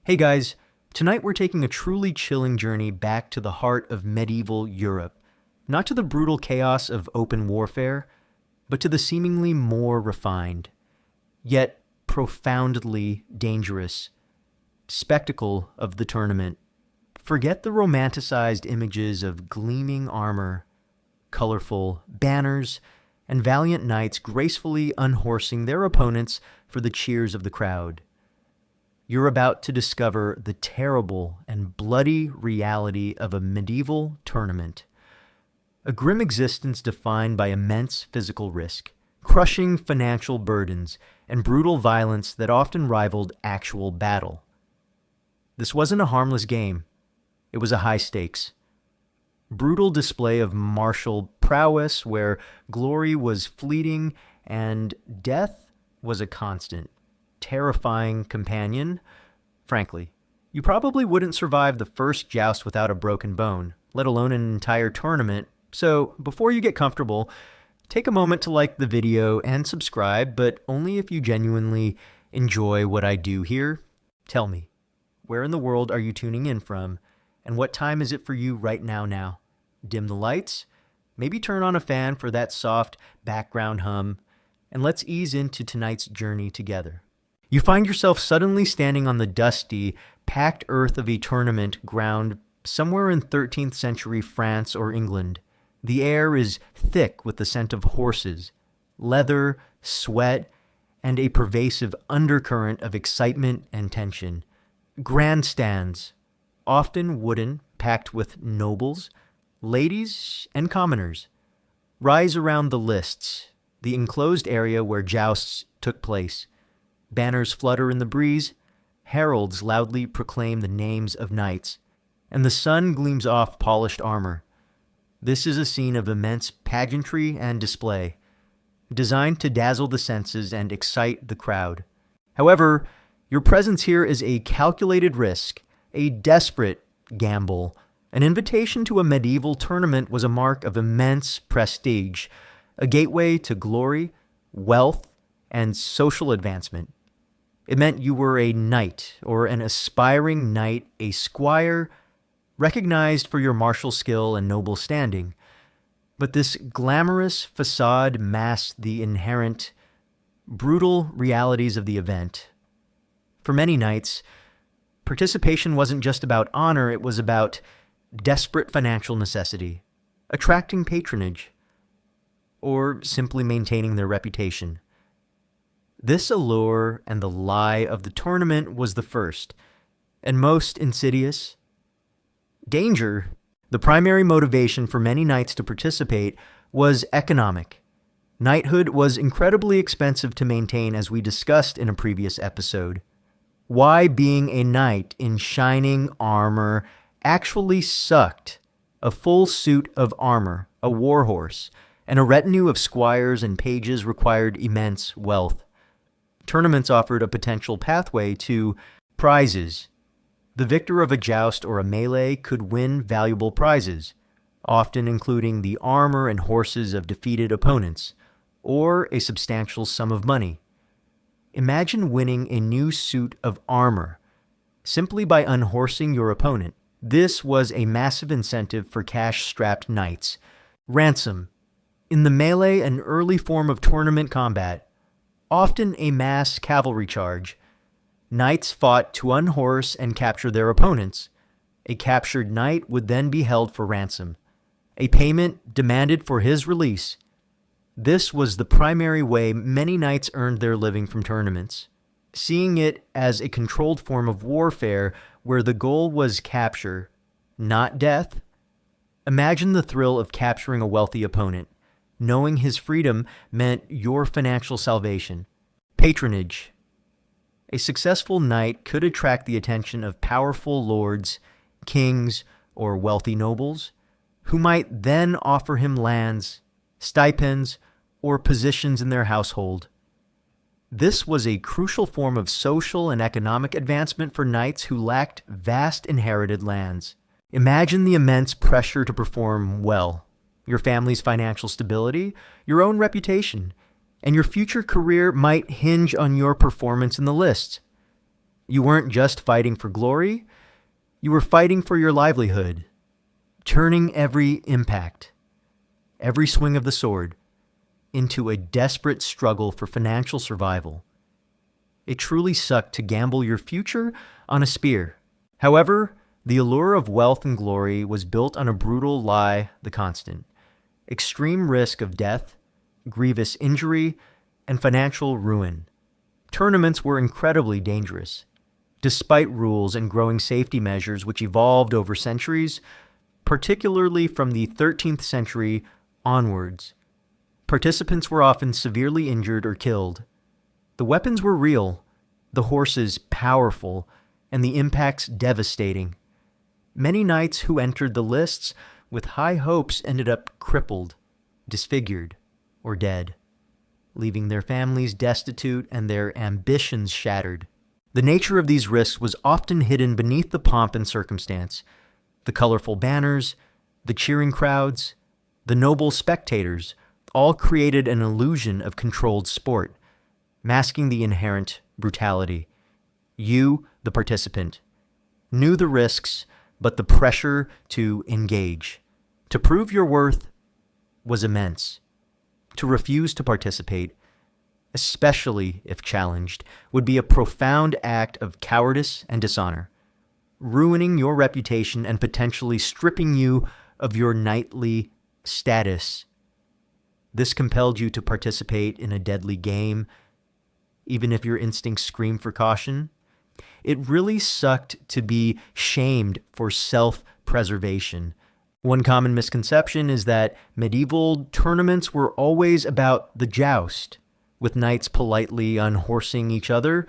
Hey guys, tonight we're taking a truly chilling journey back to the heart of medieval Europe. Not to the brutal chaos of open warfare, but to the seemingly more refined, yet profoundly dangerous, spectacle of the tournament. Forget the romanticized images of gleaming armor, colorful banners, and valiant knights gracefully unhorsing their opponents for the cheers of the crowd. You're about to discover the terrible and bloody reality of a medieval tournament. A grim existence defined by immense physical risk, crushing financial burdens, and brutal violence that often rivaled actual battle. This wasn't a harmless game. It was a high-stakes, brutal display of martial prowess where glory was fleeting and death was a constant. Terrifying companion. Frankly, you probably wouldn't survive the first joust without a broken bone, let alone an entire tournament. So before you get comfortable, take a moment to like the video and subscribe, but only if you genuinely enjoy what I do here. Tell me, where in the world are you tuning in from, and what time is it for you right now? Dim the lights, maybe turn on a fan for that soft background hum, and let's ease into tonight's journey together. You find yourself suddenly standing on the dusty, packed earth of a tournament ground somewhere in 13th century France or England. The air is thick with the scent of horses, leather, sweat, and a pervasive undercurrent of excitement and tension. Grandstands, often wooden, packed with nobles, ladies, and commoners, rise around the lists, the enclosed area where jousts took place. Banners flutter in the breeze, heralds loudly proclaim the names of knights, and the sun gleams off polished armor. This is a scene of immense pageantry and display, designed to dazzle the senses and excite the crowd. However, your presence here is a calculated risk, a desperate gamble. An invitation to a medieval tournament was a mark of immense prestige, a gateway to glory, wealth, and social advancement. It meant you were a knight, or an aspiring knight, a squire, recognized for your martial skill and noble standing. But this glamorous facade masked the inherent, brutal realities of the event. For many knights, participation wasn't just about honor, it was about desperate financial necessity, attracting patronage, or simply maintaining their reputation. This allure and the lie of the tournament was the first, and most insidious. Danger, the primary motivation for many knights to participate, was economic. Knighthood was incredibly expensive to maintain, as we discussed in a previous episode. Why being a knight in shining armor actually sucked a full suit of armor, a warhorse, and a retinue of squires and pages required immense wealth. Tournaments offered a potential pathway to prizes. The victor of a joust or a melee could win valuable prizes, often including the armor and horses of defeated opponents, or a substantial sum of money. Imagine winning a new suit of armor simply by unhorsing your opponent. This was a massive incentive for cash-strapped knights. Ransom. In the melee, an early form of tournament combat, often a mass cavalry charge, knights fought to unhorse and capture their opponents. A captured knight would then be held for ransom, a payment demanded for his release. This was the primary way many knights earned their living from tournaments, seeing it as a controlled form of warfare where the goal was capture, not death. Imagine the thrill of capturing a wealthy opponent. Knowing his freedom meant your financial salvation. Patronage. A successful knight could attract the attention of powerful lords, kings, or wealthy nobles, who might then offer him lands, stipends, or positions in their household. This was a crucial form of social and economic advancement for knights who lacked vast inherited lands. Imagine the immense pressure to perform well. Your family's financial stability, your own reputation, and your future career might hinge on your performance in the lists. You weren't just fighting for glory, you were fighting for your livelihood, turning every impact, every swing of the sword, into a desperate struggle for financial survival. It truly sucked to gamble your future on a spear. However, the allure of wealth and glory was built on a brutal lie, the constant: extreme risk of death, grievous injury, and financial ruin. Tournaments were incredibly dangerous. Despite rules and growing safety measures which evolved over centuries, particularly from the 13th century onwards, participants were often severely injured or killed. The weapons were real, the horses powerful, and the impacts devastating. Many knights who entered the lists with high hopes ended up crippled, disfigured, or dead, leaving their families destitute and their ambitions shattered. The nature of these risks was often hidden beneath the pomp and circumstance. The colorful banners, the cheering crowds, the noble spectators all created an illusion of controlled sport, masking the inherent brutality. You, the participant, knew the risks, but the pressure to engage, to prove your worth, was immense. To refuse to participate, especially if challenged, would be a profound act of cowardice and dishonor, ruining your reputation and potentially stripping you of your knightly status. This compelled you to participate in a deadly game, even if your instincts screamed for caution. It really sucked to be shamed for self-preservation. One common misconception is that medieval tournaments were always about the joust, with knights politely unhorsing each other.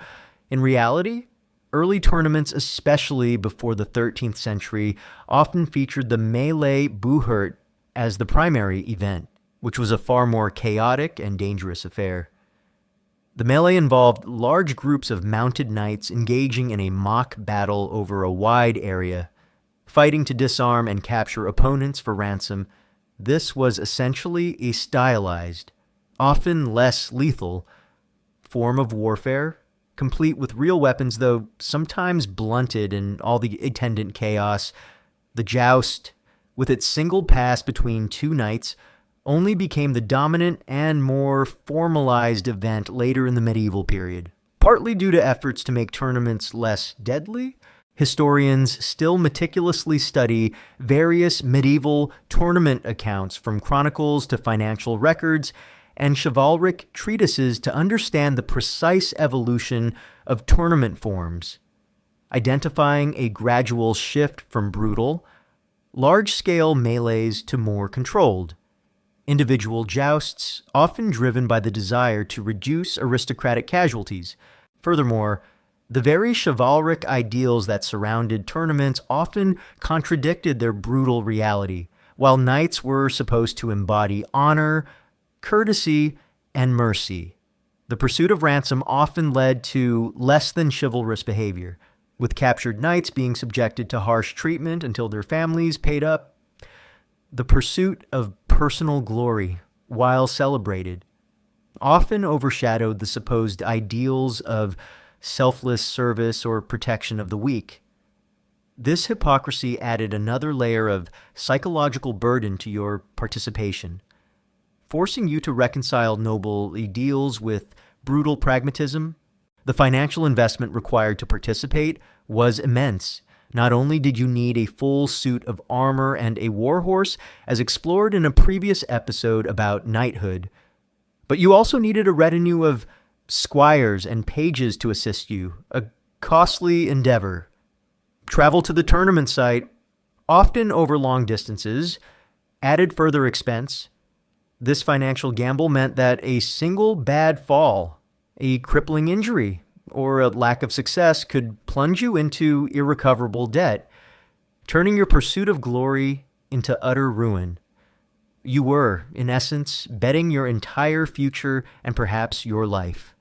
In reality, early tournaments, especially before the 13th century, often featured the melee buhurt as the primary event, which was a far more chaotic and dangerous affair. The melee involved large groups of mounted knights engaging in a mock battle over a wide area, fighting to disarm and capture opponents for ransom. This was essentially a stylized, often less lethal, form of warfare, complete with real weapons, though sometimes blunted in all the attendant chaos. The joust, with its single pass between two knights, only became the dominant and more formalized event later in the medieval period. Partly due to efforts to make tournaments less deadly, historians still meticulously study various medieval tournament accounts, from chronicles to financial records and chivalric treatises, to understand the precise evolution of tournament forms, identifying a gradual shift from brutal, large-scale melees to more controlled individual jousts, often driven by the desire to reduce aristocratic casualties. Furthermore, the very chivalric ideals that surrounded tournaments often contradicted their brutal reality. While knights were supposed to embody honor, courtesy, and mercy, the pursuit of ransom often led to less than chivalrous behavior, with captured knights being subjected to harsh treatment until their families paid up. The pursuit of personal glory, while celebrated, often overshadowed the supposed ideals of selfless service or protection of the weak. This hypocrisy added another layer of psychological burden to your participation, forcing you to reconcile noble ideals with brutal pragmatism. The financial investment required to participate was immense. Not only did you need a full suit of armor and a warhorse, as explored in a previous episode about knighthood, but you also needed a retinue of squires and pages to assist you, a costly endeavor. Travel to the tournament site, often over long distances, added further expense. This financial gamble meant that a single bad fall, a crippling injury, or a lack of success could plunge you into irrecoverable debt, turning your pursuit of glory into utter ruin. You were, in essence, betting your entire future and perhaps your life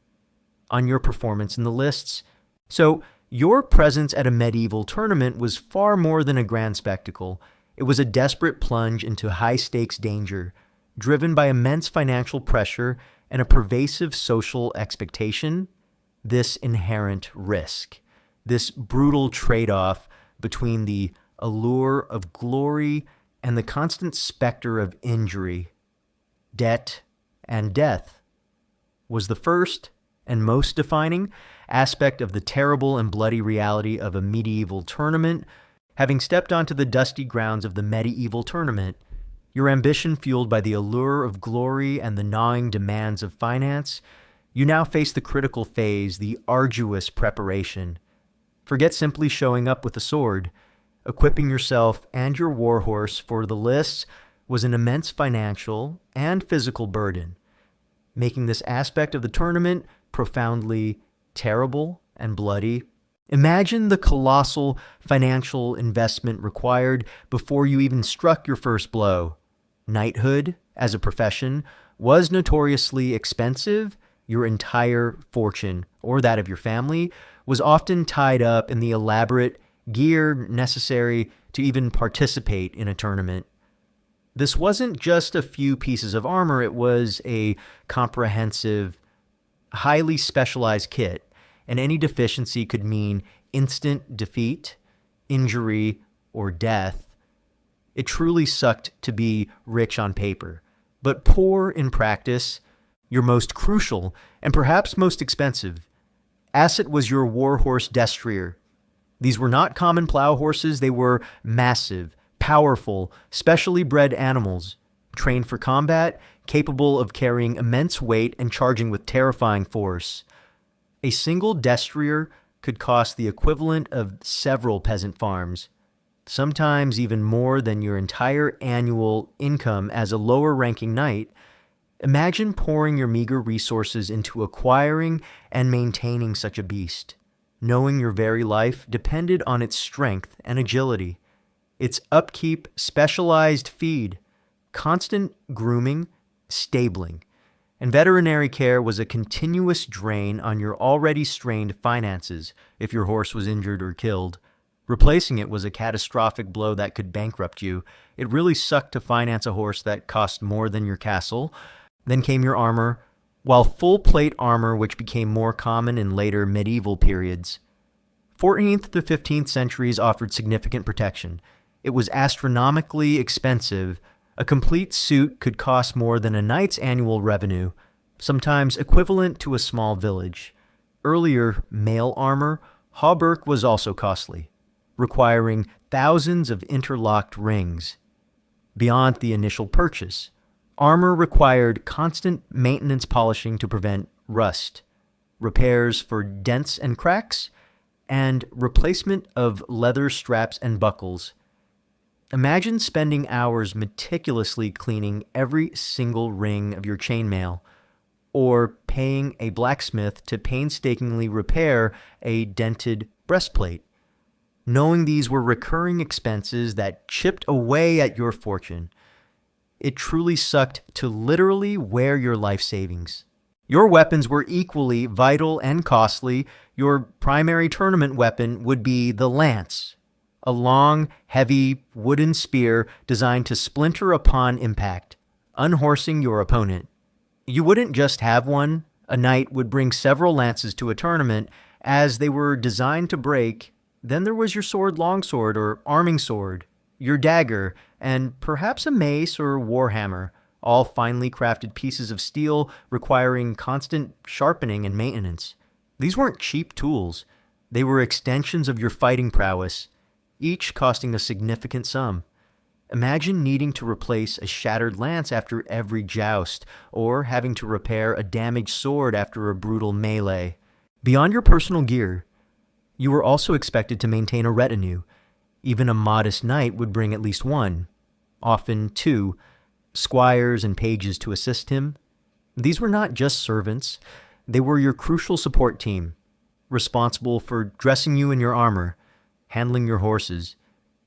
on your performance in the lists. So, your presence at a medieval tournament was far more than a grand spectacle. It was a desperate plunge into high-stakes danger, driven by immense financial pressure and a pervasive social expectation. This inherent risk. this brutal trade-off between the allure of glory and the constant specter of injury, debt, and death, was the first and most defining aspect of the terrible and bloody reality of a medieval tournament. Having stepped onto the dusty grounds of the medieval tournament, your ambition fueled by the allure of glory and the gnawing demands of finance, you now face the critical phase, the arduous preparation. Forget simply showing up with a sword. Equipping yourself and your warhorse for the lists was an immense financial and physical burden, making this aspect of the tournament profoundly terrible and bloody. Imagine the colossal financial investment required before you even struck your first blow. Knighthood, as a profession, was notoriously expensive. Your entire fortune, or that of your family, was often tied up in the elaborate gear necessary to even participate in a tournament. This wasn't just a few pieces of armor, it was a comprehensive, highly specialized kit, and any deficiency could mean instant defeat, injury, or death. It truly sucked to be rich on paper, but poor in practice. Your most crucial, and perhaps most expensive, asset was your warhorse destrier. These were not common plow horses, they were massive, powerful, specially bred animals, trained for combat, capable of carrying immense weight and charging with terrifying force. A single destrier could cost the equivalent of several peasant farms, sometimes even more than your entire annual income as a lower-ranking knight. Imagine pouring your meager resources into acquiring and maintaining such a beast, knowing your very life depended on its strength and agility, its upkeep, specialized feed, constant grooming, stabling, and veterinary care was a continuous drain on your already strained finances if your horse was injured or killed. Replacing it was a catastrophic blow that could bankrupt you. It really sucked to finance a horse that cost more than your castle. Then came your armor, while full-plate armor, which became more common in later medieval periods. 14th to 15th centuries offered significant protection. It was astronomically expensive. A complete suit could cost more than a knight's annual revenue, sometimes equivalent to a small village. Earlier mail armor, hauberk, was also costly, requiring thousands of interlocked rings. Beyond the initial purchase, armor required constant maintenance polishing to prevent rust, repairs for dents and cracks, and replacement of leather straps and buckles. Imagine spending hours meticulously cleaning every single ring of your chainmail, or paying a blacksmith to painstakingly repair a dented breastplate, knowing these were recurring expenses that chipped away at your fortune. It truly sucked to literally wear your life savings. Your weapons were equally vital and costly. Your primary tournament weapon would be the lance, a long, heavy wooden spear designed to splinter upon impact, unhorsing your opponent. You wouldn't just have one. A knight would bring several lances to a tournament as they were designed to break. Then there was your sword longsword or arming sword, your dagger, and perhaps a mace or warhammer, all finely crafted pieces of steel requiring constant sharpening and maintenance. These weren't cheap tools. They were extensions of your fighting prowess, each costing a significant sum. Imagine needing to replace a shattered lance after every joust, or having to repair a damaged sword after a brutal melee. Beyond your personal gear, you were also expected to maintain a retinue. Even a modest knight would bring at least one, often two, squires and pages to assist him. These were not just servants. They were your crucial support team, responsible for dressing you in your armor, handling your horses,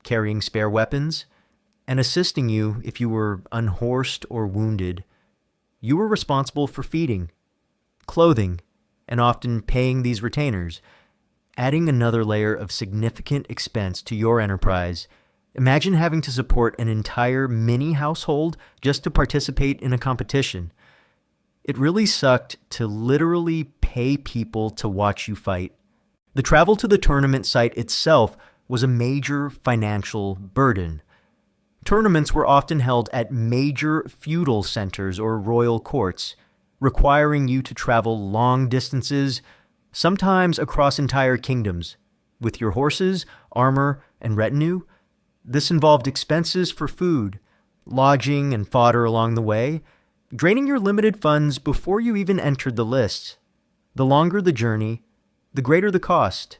carrying spare weapons, and assisting you if you were unhorsed or wounded. You were responsible for feeding, clothing, and often paying these retainers, adding another layer of significant expense to your enterprise. Imagine having to support an entire mini household just to participate in a competition. It really sucked to literally pay people to watch you fight. The travel to the tournament site itself was a major financial burden. Tournaments were often held at major feudal centers or royal courts, requiring you to travel long distances, sometimes across entire kingdoms, with your horses, armor, and retinue. This involved expenses for food, lodging, and fodder along the way, draining your limited funds before you even entered the lists. The longer the journey, the greater the cost,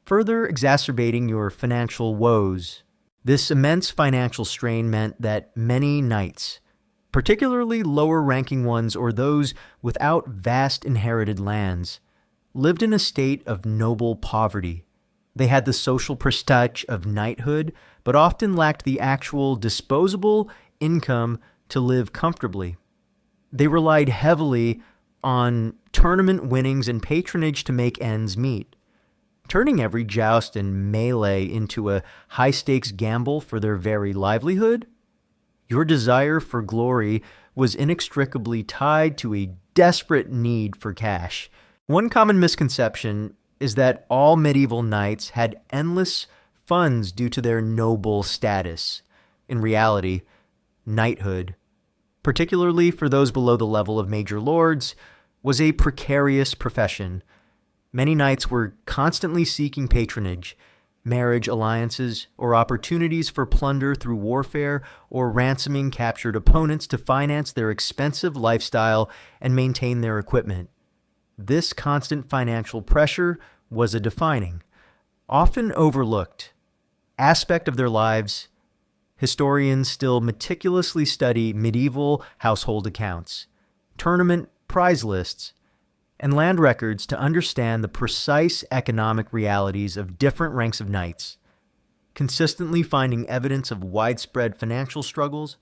further exacerbating your financial woes. This immense financial strain meant that many knights, particularly lower-ranking ones or those without vast inherited lands, lived in a state of noble poverty. They had the social prestige of knighthood, but often lacked the actual disposable income to live comfortably. They relied heavily on tournament winnings and patronage to make ends meet, turning every joust and melee into a high-stakes gamble for their very livelihood. Your desire for glory was inextricably tied to a desperate need for cash. One common misconception is that all medieval knights had endless funds due to their noble status. In reality, knighthood, particularly for those below the level of major lords, was a precarious profession. Many knights were constantly seeking patronage, marriage alliances, or opportunities for plunder through warfare or ransoming captured opponents to finance their expensive lifestyle and maintain their equipment. This constant financial pressure was a defining, often overlooked, aspect of their lives. Historians still meticulously study medieval household accounts, tournament prize lists, and land records to understand the precise economic realities of different ranks of knights, consistently finding evidence of widespread financial struggles.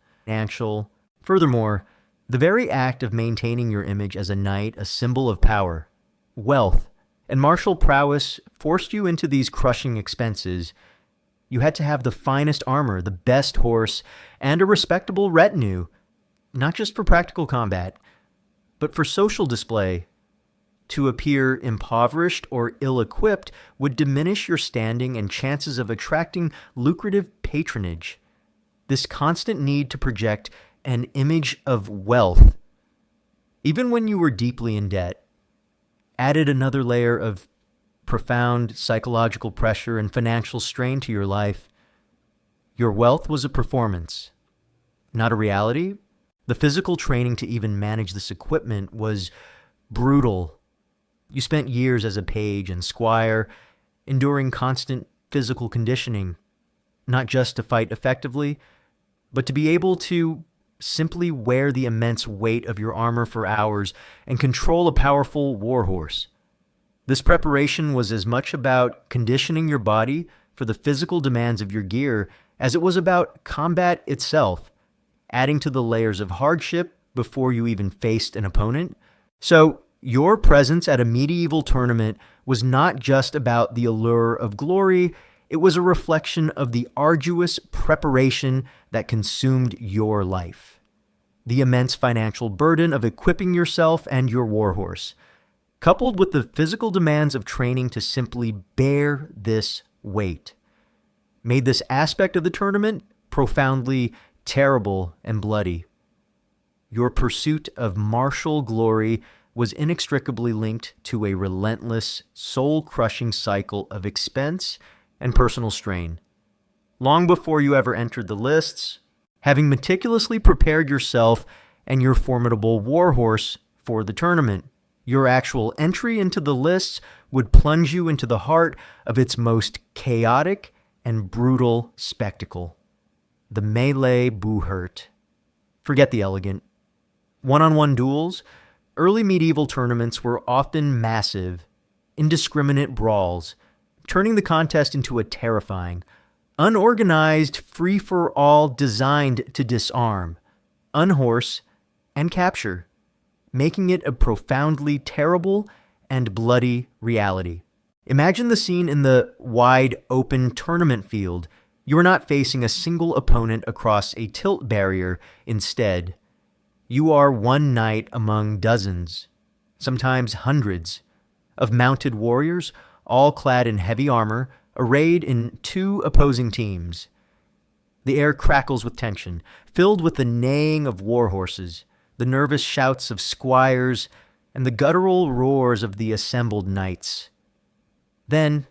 Furthermore, the very act of maintaining your image as a knight, a symbol of power, wealth, and martial prowess, forced you into these crushing expenses. You had to have the finest armor, the best horse, and a respectable retinue, not just for practical combat, but for social display. To appear impoverished or ill-equipped would diminish your standing and chances of attracting lucrative patronage. This constant need to project an image of wealth, even when you were deeply in debt, added another layer of profound psychological pressure and financial strain to your life. Your wealth was a performance, not a reality. The physical training to even manage this equipment was brutal. You spent years as a page and squire, enduring constant physical conditioning, not just to fight effectively, but to be able to simply wear the immense weight of your armor for hours and control a powerful warhorse. This preparation was as much about conditioning your body for the physical demands of your gear as it was about combat itself, adding to the layers of hardship before you even faced an opponent. So, your presence at a medieval tournament was not just about the allure of glory, it was a reflection of the arduous preparation that consumed your life. The immense financial burden of equipping yourself and your warhorse, coupled with the physical demands of training to simply bear this weight, made this aspect of the tournament profoundly terrible and bloody. Your pursuit of martial glory was inextricably linked to a relentless, soul-crushing cycle of expense and personal strain. Long before you ever entered the lists, having meticulously prepared yourself and your formidable warhorse for the tournament, your actual entry into the lists would plunge you into the heart of its most chaotic and brutal spectacle, the melee boohurt. Forget the elegant. One-on-one duels. Early medieval tournaments were often massive, indiscriminate brawls, turning the contest into a terrifying, unorganized free-for-all designed to disarm, unhorse, and capture, making it a profoundly terrible and bloody reality. Imagine the scene in the wide open tournament field. You are not facing a single opponent across a tilt barrier. Instead, you are one knight among dozens, sometimes hundreds, of mounted warriors, all clad in heavy armor, arrayed in two opposing teams. The air crackles with tension, filled with the neighing of war horses, the nervous shouts of squires, and the guttural roars of the assembled knights. Then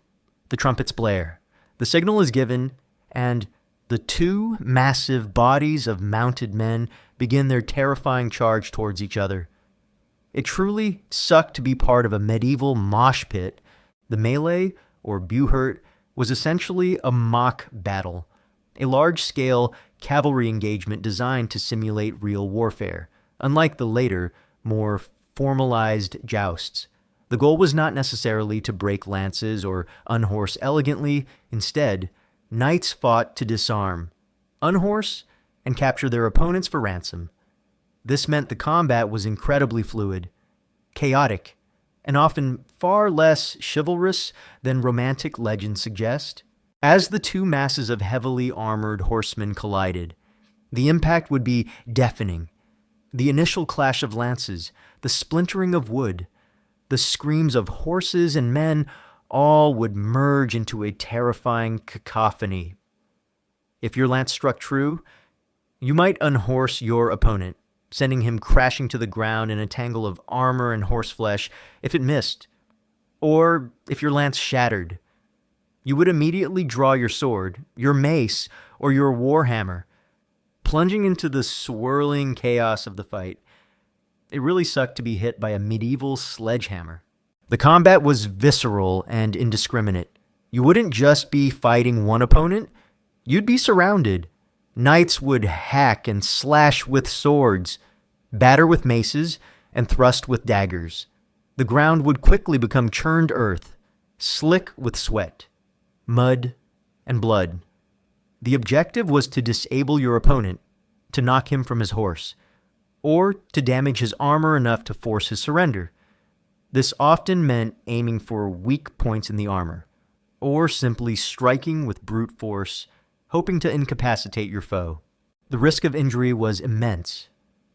the trumpets blare, the signal is given, and the two massive bodies of mounted men begin their terrifying charge towards each other. It truly sucked to be part of a medieval mosh pit. The melee, or buhurt, was essentially a mock battle, a large-scale cavalry engagement designed to simulate real warfare. Unlike the later, more formalized jousts, the goal was not necessarily to break lances or unhorse elegantly. Instead, knights fought to disarm, unhorse, and capture their opponents for ransom. This meant the combat was incredibly fluid, chaotic, and often far less chivalrous than romantic legends suggest. As the two masses of heavily armored horsemen collided, the impact would be deafening. The initial clash of lances, the splintering of wood, the screams of horses and men, all would merge into a terrifying cacophony. If your lance struck true, you might unhorse your opponent, sending him crashing to the ground in a tangle of armor and horseflesh. If it missed, or if your lance shattered, you would immediately draw your sword, your mace, or your warhammer, plunging into the swirling chaos of the fight. It really sucked to be hit by a medieval sledgehammer. The combat was visceral and indiscriminate. You wouldn't just be fighting one opponent, you'd be surrounded. Knights would hack and slash with swords, batter with maces, and thrust with daggers. The ground would quickly become churned earth, slick with sweat, mud, and blood. The objective was to disable your opponent, to knock him from his horse, or to damage his armor enough to force his surrender. This often meant aiming for weak points in the armor, or simply striking with brute force, hoping to incapacitate your foe. The risk of injury was immense.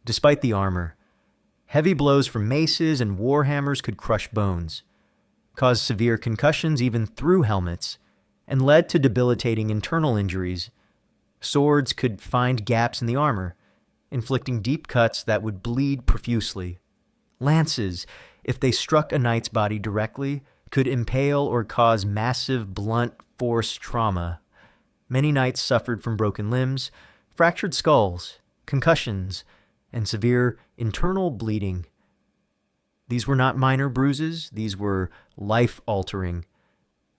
Despite the armor, heavy blows from maces and warhammers could crush bones, cause severe concussions even through helmets, and led to debilitating internal injuries. Swords could find gaps in the armor, inflicting deep cuts that would bleed profusely. Lances, if they struck a knight's body directly, could impale or cause massive blunt force trauma. Many knights suffered from broken limbs, fractured skulls, concussions, and severe internal bleeding. These were not minor bruises, these were life-altering,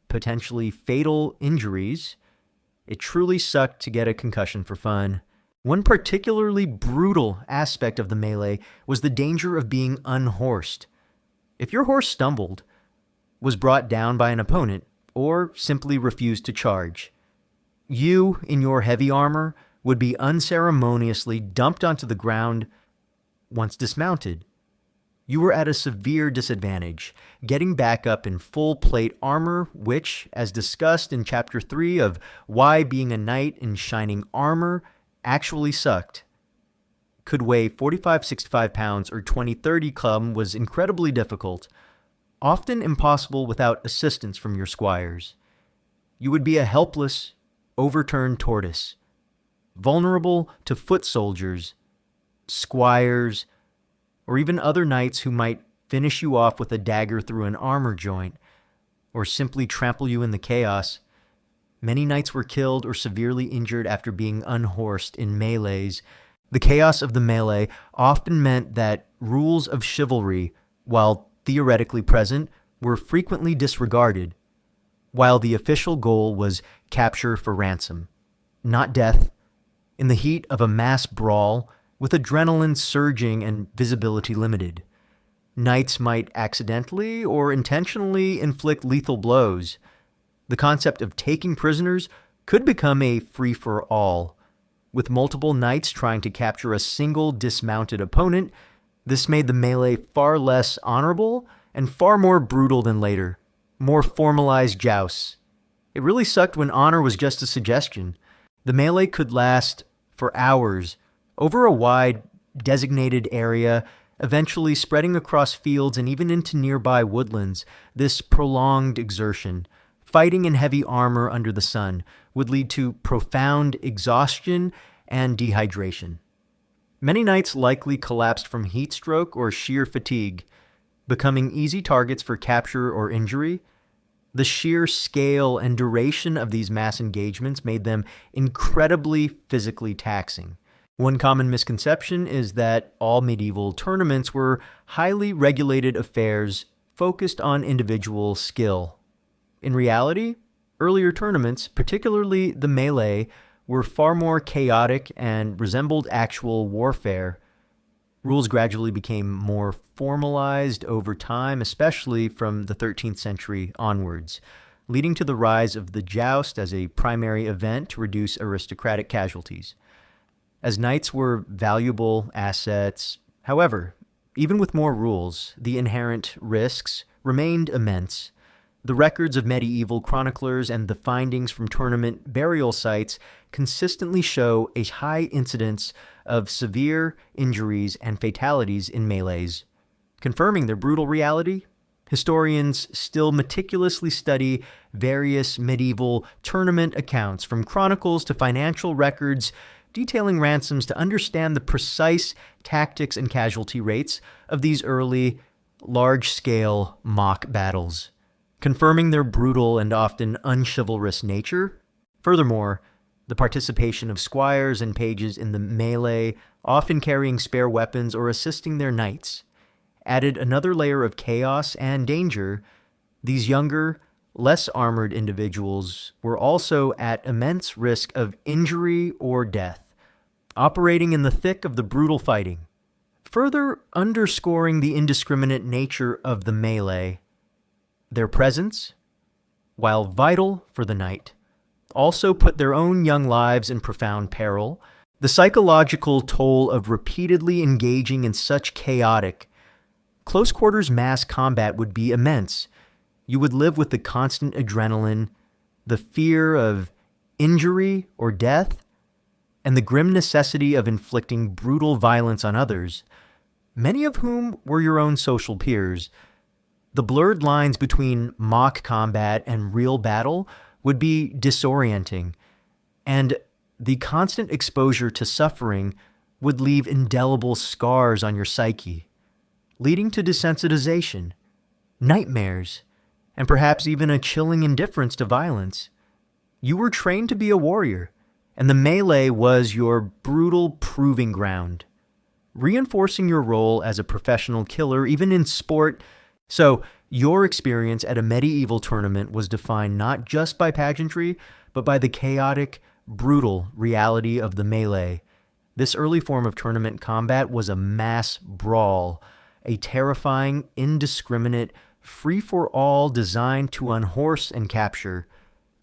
potentially fatal injuries. It truly sucked to get a concussion for fun. One particularly brutal aspect of the melee was the danger of being unhorsed. If your horse stumbled, was brought down by an opponent, or simply refused to charge, you, in your heavy armor, would be unceremoniously dumped onto the ground. Once dismounted, you were at a severe disadvantage, getting back up in full plate armor, which, as discussed in Chapter 3 of Why Being a Knight in Shining Armor actually sucked, could weigh 45-65 pounds or 20-30 clum, was incredibly difficult, often impossible without assistance from your squires. You would be a helpless, overturned tortoise, vulnerable to foot soldiers, squires, or even other knights who might finish you off with a dagger through an armor joint, or simply trample you in the chaos. Many knights were killed or severely injured after being unhorsed in melees. The chaos of the melee often meant that rules of chivalry, while theoretically present, were frequently disregarded, while the official goal was capture for ransom, not death. In the heat of a mass brawl, with adrenaline surging and visibility limited, knights might accidentally or intentionally inflict lethal blows. The concept of taking prisoners could become a free-for-all. With multiple knights trying to capture a single dismounted opponent, this made the melee far less honorable and far more brutal than later, more formalized jousts. It really sucked when honor was just a suggestion. The melee could last for hours, over a wide, designated area, eventually spreading across fields and even into nearby woodlands. This prolonged exertion, fighting in heavy armor under the sun, would lead to profound exhaustion and dehydration. Many knights likely collapsed from heat stroke or sheer fatigue, becoming easy targets for capture or injury. The sheer scale and duration of these mass engagements made them incredibly physically taxing. One common misconception is that all medieval tournaments were highly regulated affairs focused on individual skill. In reality, earlier tournaments, particularly the melee, were far more chaotic and resembled actual warfare. Rules gradually became more formalized over time, especially from the 13th century onwards, leading to the rise of the joust as a primary event to reduce aristocratic casualties. As knights were valuable assets, however, even with more rules, the inherent risks remained immense. The records of medieval chroniclers and the findings from tournament burial sites consistently show a high incidence of severe injuries and fatalities in melees. Confirming their brutal reality, historians still meticulously study various medieval tournament accounts, from chronicles to financial records detailing ransoms, to understand the precise tactics and casualty rates of these early, large-scale mock battles, confirming their brutal and often unchivalrous nature. Furthermore, the participation of squires and pages in the melee, often carrying spare weapons or assisting their knights, added another layer of chaos and danger. These younger, less armored individuals were also at immense risk of injury or death, operating in the thick of the brutal fighting. Further underscoring the indiscriminate nature of the melee, their presence, while vital for the knight, also put their own young lives in profound peril. The psychological toll of repeatedly engaging in such chaotic, close-quarters mass combat would be immense. You would live with the constant adrenaline, the fear of injury or death, and the grim necessity of inflicting brutal violence on others, many of whom were your own social peers. The blurred lines between mock combat and real battle would be disorienting, and the constant exposure to suffering would leave indelible scars on your psyche, leading to desensitization, nightmares, and perhaps even a chilling indifference to violence. You were trained to be a warrior, and the melee was your brutal proving ground, reinforcing your role as a professional killer even in sport. So, your experience at a medieval tournament was defined not just by pageantry, but by the chaotic, brutal reality of the melee. This early form of tournament combat was a mass brawl, a terrifying, indiscriminate, free-for-all designed to unhorse and capture,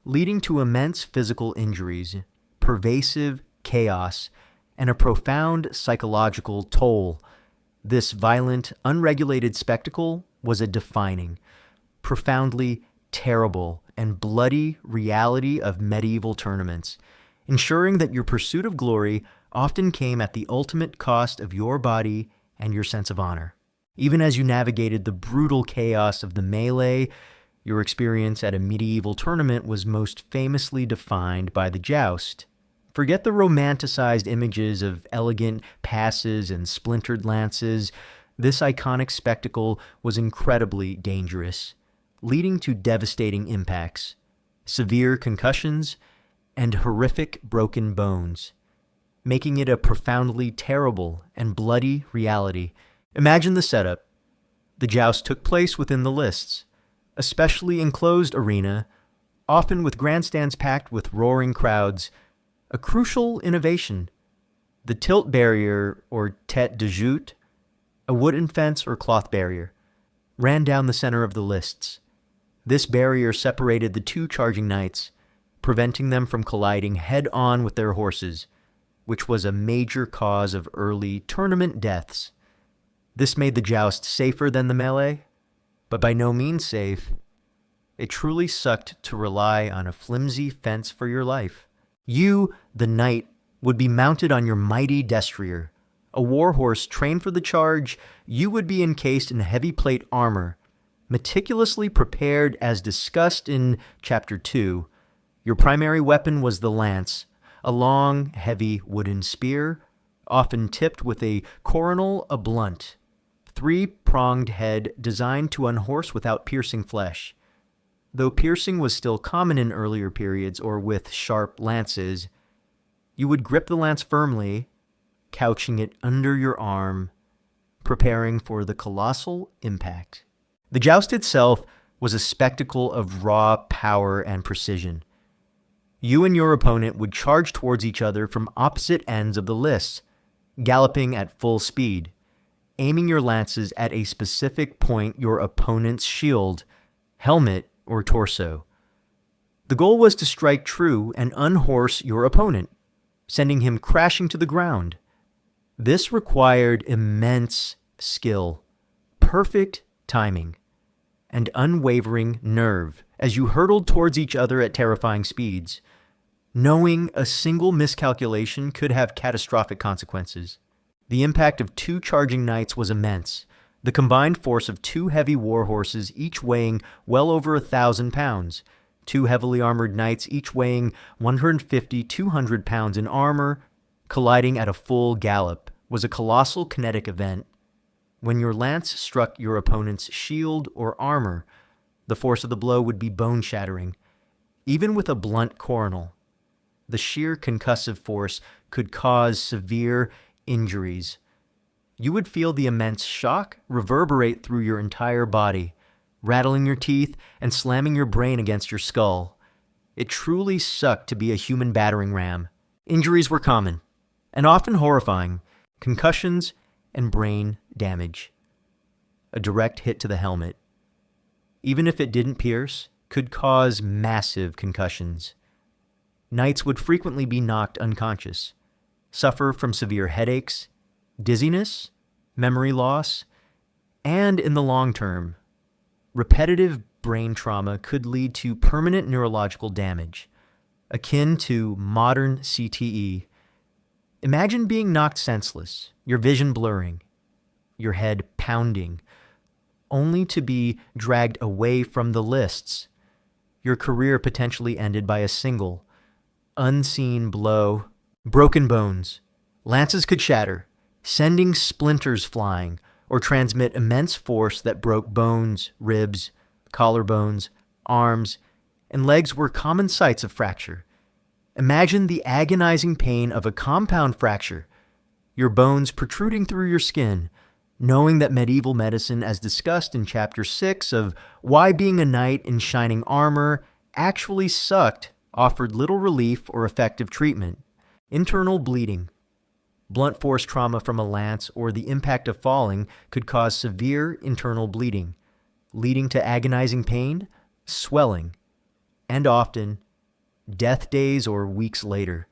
leading to immense physical injuries, pervasive chaos, and a profound psychological toll. This violent, unregulated spectacle was a defining, profoundly terrible, and bloody reality of medieval tournaments, ensuring that your pursuit of glory often came at the ultimate cost of your body and your sense of honor. Even as you navigated the brutal chaos of the melee, your experience at a medieval tournament was most famously defined by the joust. Forget the romanticized images of elegant passes and splintered lances. This iconic spectacle was incredibly dangerous, leading to devastating impacts, severe concussions, and horrific broken bones, making it a profoundly terrible and bloody reality. Imagine the setup. The joust took place within the lists, a specially enclosed arena, often with grandstands packed with roaring crowds. A crucial innovation, the tilt barrier, or tête de joute, a wooden fence or cloth barrier, ran down the center of the lists. This barrier separated the two charging knights, preventing them from colliding head-on with their horses, which was a major cause of early tournament deaths. This made the joust safer than the melee, but by no means safe. It truly sucked to rely on a flimsy fence for your life. You, the knight, would be mounted on your mighty destrier, A war horse trained for the charge, you would be encased in heavy plate armor, meticulously prepared as discussed in Chapter 2. Your primary weapon was the lance, a long, heavy wooden spear, often tipped with a coronal, a blunt, three-pronged head designed to unhorse without piercing flesh. Though piercing was still common in earlier periods or with sharp lances, you would grip the lance firmly, couching it under your arm, preparing for the colossal impact. The joust itself was a spectacle of raw power and precision. You and your opponent would charge towards each other from opposite ends of the lists, galloping at full speed, aiming your lances at a specific point your opponent's shield, helmet, or torso. The goal was to strike true and unhorse your opponent, sending him crashing to the ground. This required immense skill, perfect timing, and unwavering nerve as you hurtled towards each other at terrifying speeds, knowing a single miscalculation could have catastrophic consequences. The impact of two charging knights was immense, the combined force of two heavy war horses each weighing well over 1,000 pounds, two heavily armored knights each weighing 150-200 pounds in armor, colliding at a full gallop, was a colossal kinetic event. When your lance struck your opponent's shield or armor, the force of the blow would be bone-shattering. Even with a blunt coronal, the sheer concussive force could cause severe injuries. You would feel the immense shock reverberate through your entire body, rattling your teeth and slamming your brain against your skull. It truly sucked to be a human battering ram. Injuries were common, and often horrifying: concussions and brain damage. A direct hit to the helmet, even if it didn't pierce, could cause massive concussions. Knights would frequently be knocked unconscious, suffer from severe headaches, dizziness, memory loss, and in the long term, repetitive brain trauma could lead to permanent neurological damage, akin to modern CTE. Imagine being knocked senseless, your vision blurring, your head pounding, only to be dragged away from the lists, your career potentially ended by a single, unseen blow. Broken bones. Lances could shatter, sending splinters flying, or transmit immense force that broke bones, ribs, collarbones, arms, and legs were common sites of fracture. Imagine the agonizing pain of a compound fracture, your bones protruding through your skin, knowing that medieval medicine, as discussed in Chapter 6 of Why Being a Knight in Shining Armor actually sucked, offered little relief or effective treatment. Internal bleeding. Blunt force trauma from a lance or the impact of falling could cause severe internal bleeding, leading to agonizing pain, swelling, and often death days or weeks later.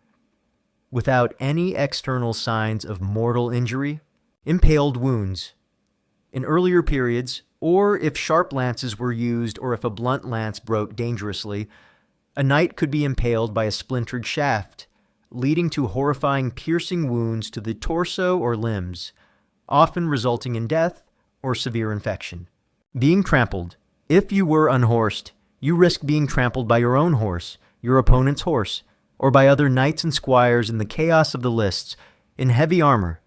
Without any external signs of mortal injury, impaled wounds. In earlier periods, or if sharp lances were used or if a blunt lance broke dangerously, a knight could be impaled by a splintered shaft, leading to horrifying piercing wounds to the torso or limbs, often resulting in death or severe infection. Being trampled. If you were unhorsed, you risked being trampled by your own horse, your opponent's horse, or by other knights and squires in the chaos of the lists. In heavy armor,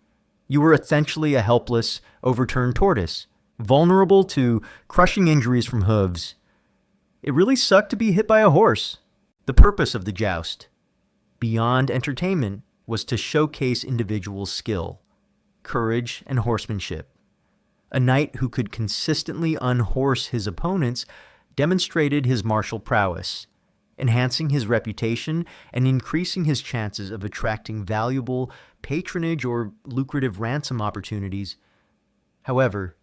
you were essentially a helpless, overturned tortoise, vulnerable to crushing injuries from hooves. It really sucked to be hit by a horse. The purpose of the joust, beyond entertainment, was to showcase individual skill, courage, and horsemanship. A knight who could consistently unhorse his opponents demonstrated his martial prowess, enhancing his reputation and increasing his chances of attracting valuable patronage or lucrative ransom opportunities. However,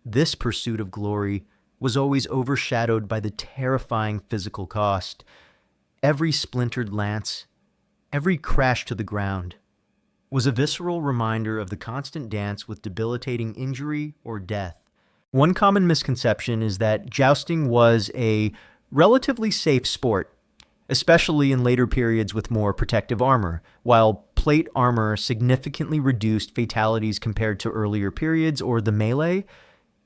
this pursuit of glory was always overshadowed by the terrifying physical cost. Every splintered lance, every crash to the ground, was a visceral reminder of the constant dance with debilitating injury or death. One common misconception is that jousting was a relatively safe sport. especially in later periods with more protective armor. While plate armor significantly reduced fatalities compared to earlier periods or the melee,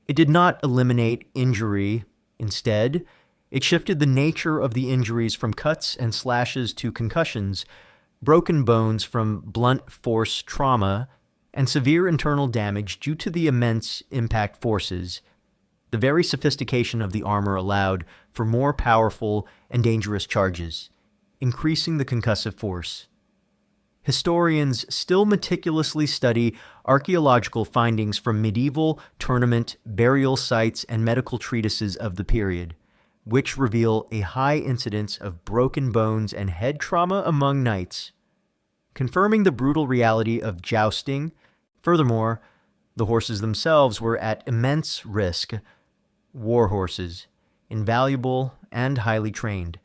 it did not eliminate injury. Instead, it shifted the nature of the injuries from cuts and slashes to concussions, broken bones from blunt force trauma, and severe internal damage due to the immense impact forces. The very sophistication of the armor allowed for more powerful and dangerous charges, increasing the concussive force. Historians still meticulously study archaeological findings from medieval tournament, burial sites, and medical treatises of the period, which reveal a high incidence of broken bones and head trauma among knights, confirming the brutal reality of jousting. Furthermore, the horses themselves were at immense risk. War horses, invaluable and highly trained,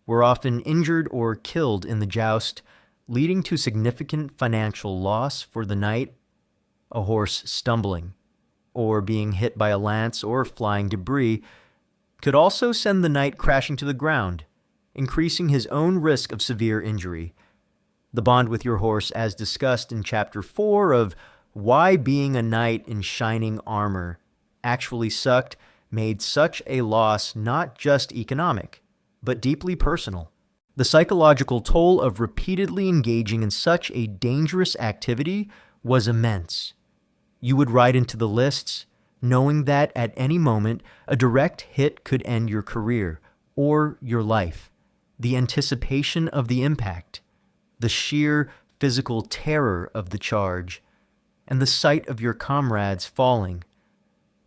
were often injured or killed in the joust, leading to significant financial loss for the knight. A horse stumbling, or being hit by a lance or flying debris, could also send the knight crashing to the ground, increasing his own risk of severe injury. The bond with your horse, as discussed in Chapter 4 of Why Being a Knight in Shining Armor Actually Sucked, made such a loss not just economic, but deeply personal. The psychological toll of repeatedly engaging in such a dangerous activity was immense. You would ride into the lists, knowing that at any moment a direct hit could end your career or your life. The anticipation of the impact, the sheer physical terror of the charge, and the sight of your comrades falling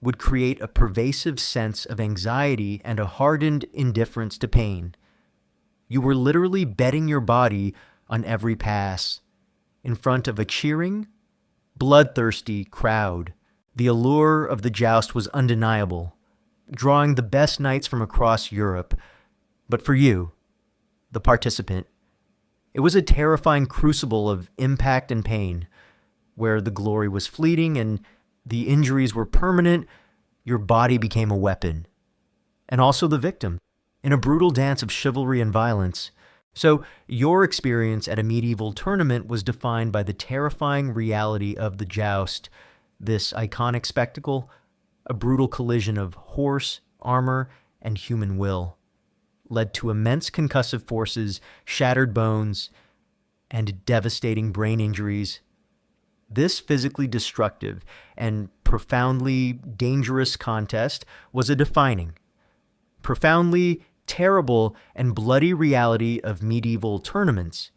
would create a pervasive sense of anxiety and a hardened indifference to pain. You were literally betting your body on every pass, in front of a cheering, bloodthirsty crowd. The allure of the joust was undeniable, drawing the best knights from across Europe. But for you, the participant, it was a terrifying crucible of impact and pain, where the glory was fleeting and the injuries were permanent. Your body became a weapon, and also the victim, in a brutal dance of chivalry and violence. So your experience at a medieval tournament was defined by the terrifying reality of the joust, this iconic spectacle, a brutal collision of horse, armor, and human will, led to immense concussive forces, shattered bones, and devastating brain injuries. This physically destructive and profoundly dangerous contest was a defining, profoundly terrible and bloody reality of medieval tournaments,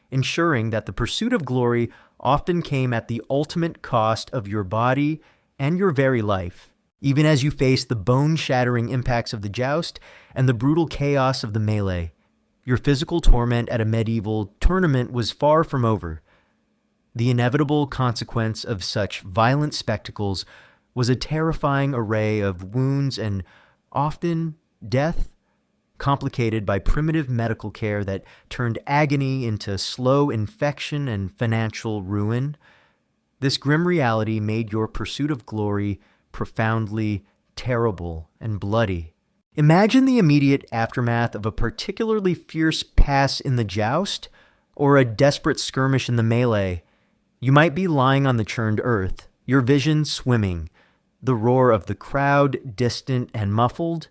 ensuring that the pursuit of glory often came at the ultimate cost of your body and your very life. Even as you faced the bone-shattering impacts of the joust and the brutal chaos of the melee, your physical torment at a medieval tournament was far from over. The inevitable consequence of such violent spectacles was a terrifying array of wounds and often death, complicated by primitive medical care that turned agony into slow infection and financial ruin. This grim reality made your pursuit of glory profoundly terrible and bloody. Imagine the immediate aftermath of a particularly fierce pass in the joust or a desperate skirmish in the melee. You might be lying on the churned earth, your vision swimming, the roar of the crowd distant and muffled.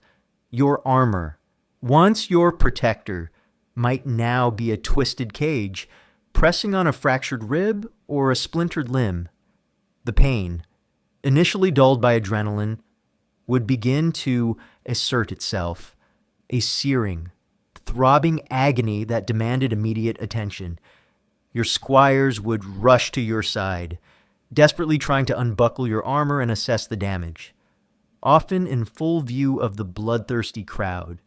Your armor, once your protector, might now be a twisted cage, pressing on a fractured rib or a splintered limb. The pain, initially dulled by adrenaline, would begin to assert itself, a searing, throbbing agony that demanded immediate attention. Your squires would rush to your side, desperately trying to unbuckle your armor and assess the damage, often in full view of the bloodthirsty crowd.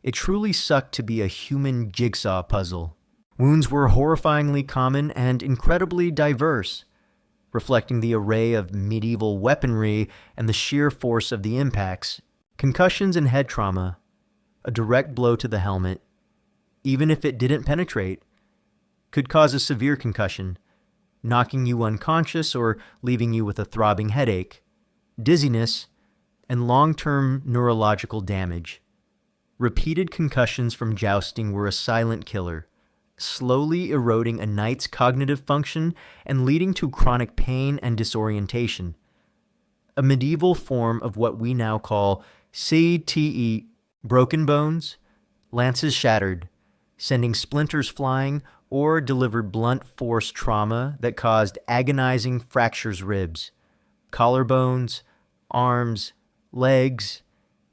It truly sucked to be a human jigsaw puzzle. Wounds were horrifyingly common and incredibly diverse, reflecting the array of medieval weaponry and the sheer force of the impacts. Concussions and head trauma, a direct blow to the helmet, even if it didn't penetrate, could cause a severe concussion, knocking you unconscious or leaving you with a throbbing headache, dizziness, and long-term neurological damage. Repeated concussions from jousting were a silent killer, slowly eroding a knight's cognitive function and leading to chronic pain and disorientation. A medieval form of what we now call CTE, broken bones, lances shattered, sending splinters flying, or delivered blunt force trauma that caused agonizing fractures ribs, collarbones, arms, legs,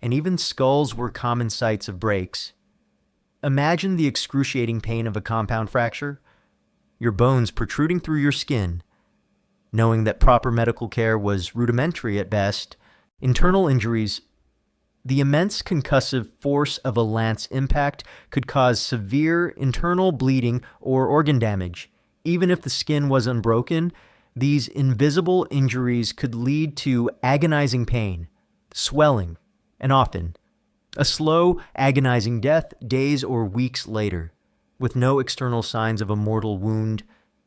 and even skulls were common sites of breaks. Imagine the excruciating pain of a compound fracture, your bones protruding through your skin. Knowing that proper medical care was rudimentary at best, internal injuries, the immense concussive force of a lance impact could cause severe internal bleeding or organ damage. Even if the skin was unbroken, these invisible injuries could lead to agonizing pain, swelling, and often a slow, agonizing death days or weeks later, with no external signs of a mortal wound,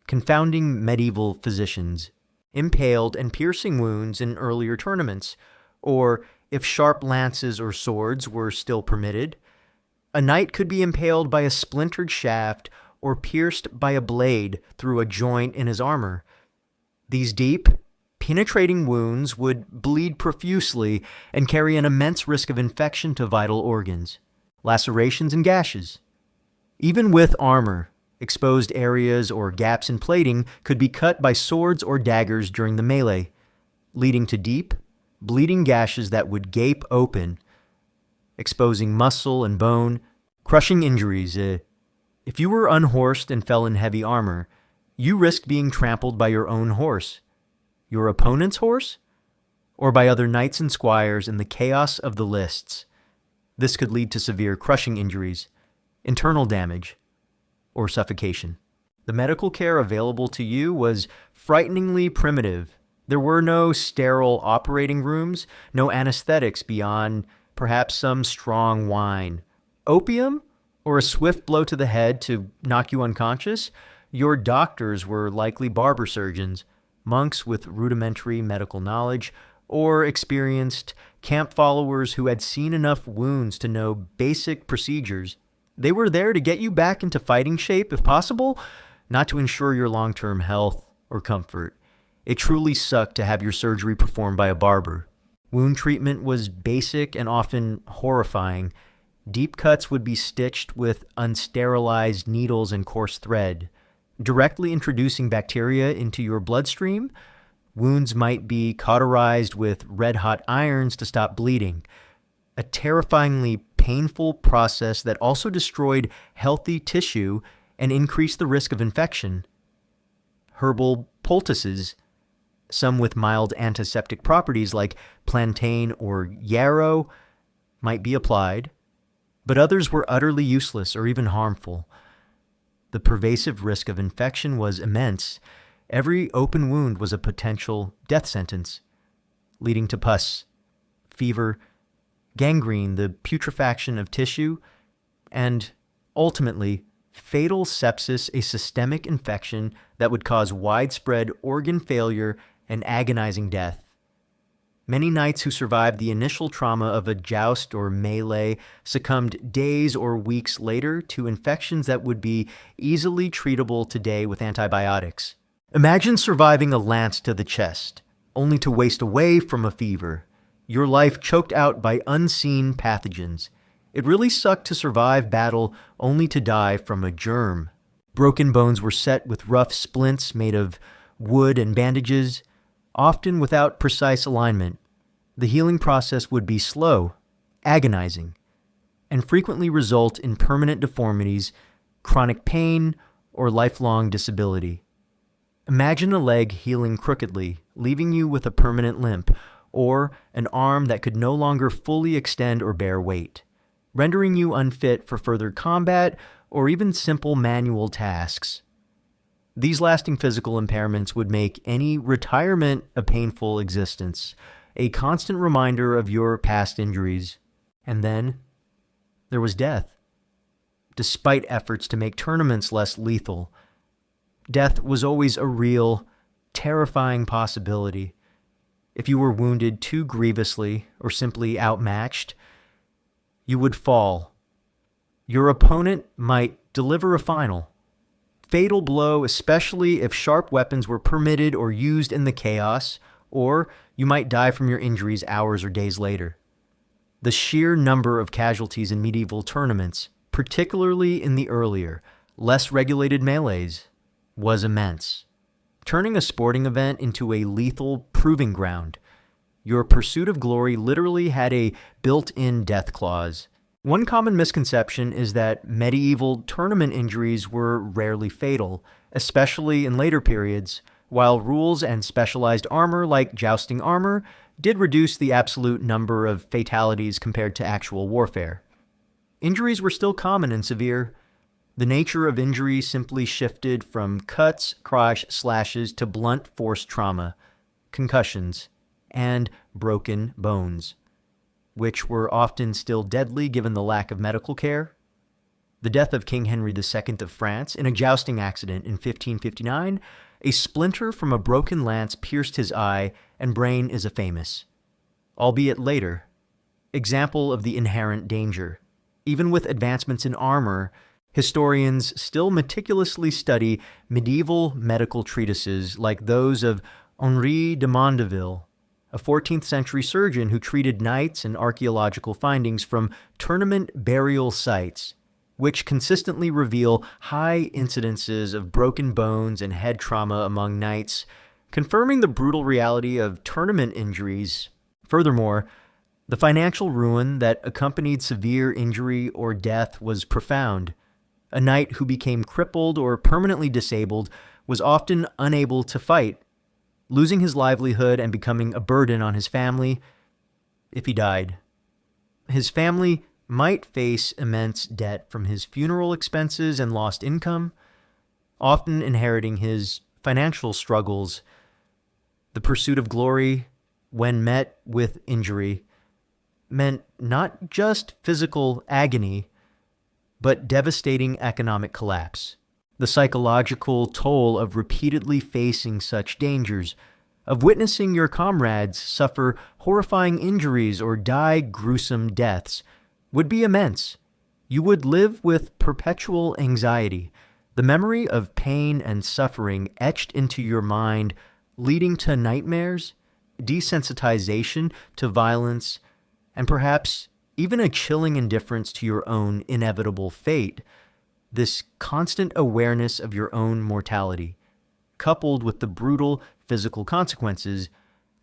confounding medieval physicians, impaled and piercing wounds in earlier tournaments, or if sharp lances or swords were still permitted, a knight could be impaled by a splintered shaft or pierced by a blade through a joint in his armor. These deep, penetrating wounds would bleed profusely and carry an immense risk of infection to vital organs, lacerations, and gashes. Even with armor, exposed areas or gaps in plating could be cut by swords or daggers during the melee, leading to deep, bleeding gashes that would gape open, exposing muscle and bone, crushing injuries. If you were unhorsed and fell in heavy armor, you risked being trampled by your own horse, your opponent's horse, or by other knights and squires in the chaos of the lists. This could lead to severe crushing injuries, internal damage, or suffocation. The medical care available to you was frighteningly primitive. There were no sterile operating rooms, no anesthetics beyond perhaps some strong wine. Opium, or a swift blow to the head to knock you unconscious? Your doctors were likely barber surgeons, monks with rudimentary medical knowledge, or experienced camp followers who had seen enough wounds to know basic procedures. They were there to get you back into fighting shape if possible, not to ensure your long-term health or comfort. It truly sucked to have your surgery performed by a barber. Wound treatment was basic and often horrifying. Deep cuts would be stitched with unsterilized needles and coarse thread, directly introducing bacteria into your bloodstream. Wounds might be cauterized with red-hot irons to stop bleeding, a terrifyingly painful process that also destroyed healthy tissue and increased the risk of infection. Herbal poultices, some with mild antiseptic properties like plantain or yarrow, might be applied, but others were utterly useless or even harmful. The pervasive risk of infection was immense. Every open wound was a potential death sentence, leading to pus, fever, gangrene, the putrefaction of tissue, and, ultimately, fatal sepsis, a systemic infection that would cause widespread organ failure and agonizing death. Many knights who survived the initial trauma of a joust or melee succumbed days or weeks later to infections that would be easily treatable today with antibiotics. Imagine surviving a lance to the chest, only to waste away from a fever, your life choked out by unseen pathogens. It really sucked to survive battle only to die from a germ. Broken bones were set with rough splints made of wood and bandages, often without precise alignment. The healing process would be slow, agonizing, and frequently result in permanent deformities, chronic pain, or lifelong disability. Imagine a leg healing crookedly, leaving you with a permanent limp, or an arm that could no longer fully extend or bear weight, rendering you unfit for further combat or even simple manual tasks. These lasting physical impairments would make any retirement a painful existence, a constant reminder of your past injuries. And then there was death. Despite efforts to make tournaments less lethal, death was always a real, terrifying possibility. If you were wounded too grievously or simply outmatched, You would fall. Your opponent might deliver a final, fatal blow, especially if sharp weapons were permitted or used in the chaos, or you might die from your injuries hours or days later. The sheer number of casualties in medieval tournaments, particularly in the earlier, less regulated melees, was immense, turning a sporting event into a lethal proving ground. Your pursuit of glory literally had a built-in death clause. One common misconception is that medieval tournament injuries were rarely fatal, especially in later periods, while rules and specialized armor like jousting armor did reduce the absolute number of fatalities compared to actual warfare. Injuries were still common and severe. The nature of injury simply shifted from cuts, slashes to blunt force trauma, concussions, and broken bones, which were often still deadly given the lack of medical care. The death of King Henry II of France in a jousting accident in 1559, a splinter from a broken lance pierced his eye and brain is a famous, albeit later, example of the inherent danger. Even with advancements in armor, historians still meticulously study medieval medical treatises like those of Henri de Mondeville, a 14th century surgeon who treated knights and archaeological findings from tournament burial sites, which consistently reveal high incidences of broken bones and head trauma among knights, confirming the brutal reality of tournament injuries. Furthermore, the financial ruin that accompanied severe injury or death was profound. A knight who became crippled or permanently disabled was often unable to fight, losing his livelihood and becoming a burden on his family if he died. His family might face immense debt from his funeral expenses and lost income, often inheriting his financial struggles. The pursuit of glory, when met with injury, meant not just physical agony, but devastating economic collapse. The psychological toll of repeatedly facing such dangers, of witnessing your comrades suffer horrifying injuries or die gruesome deaths, would be immense. You would live with perpetual anxiety, the memory of pain and suffering etched into your mind, leading to nightmares, desensitization to violence, and perhaps even a chilling indifference to your own inevitable fate. This constant awareness of your own mortality, coupled with the brutal physical consequences,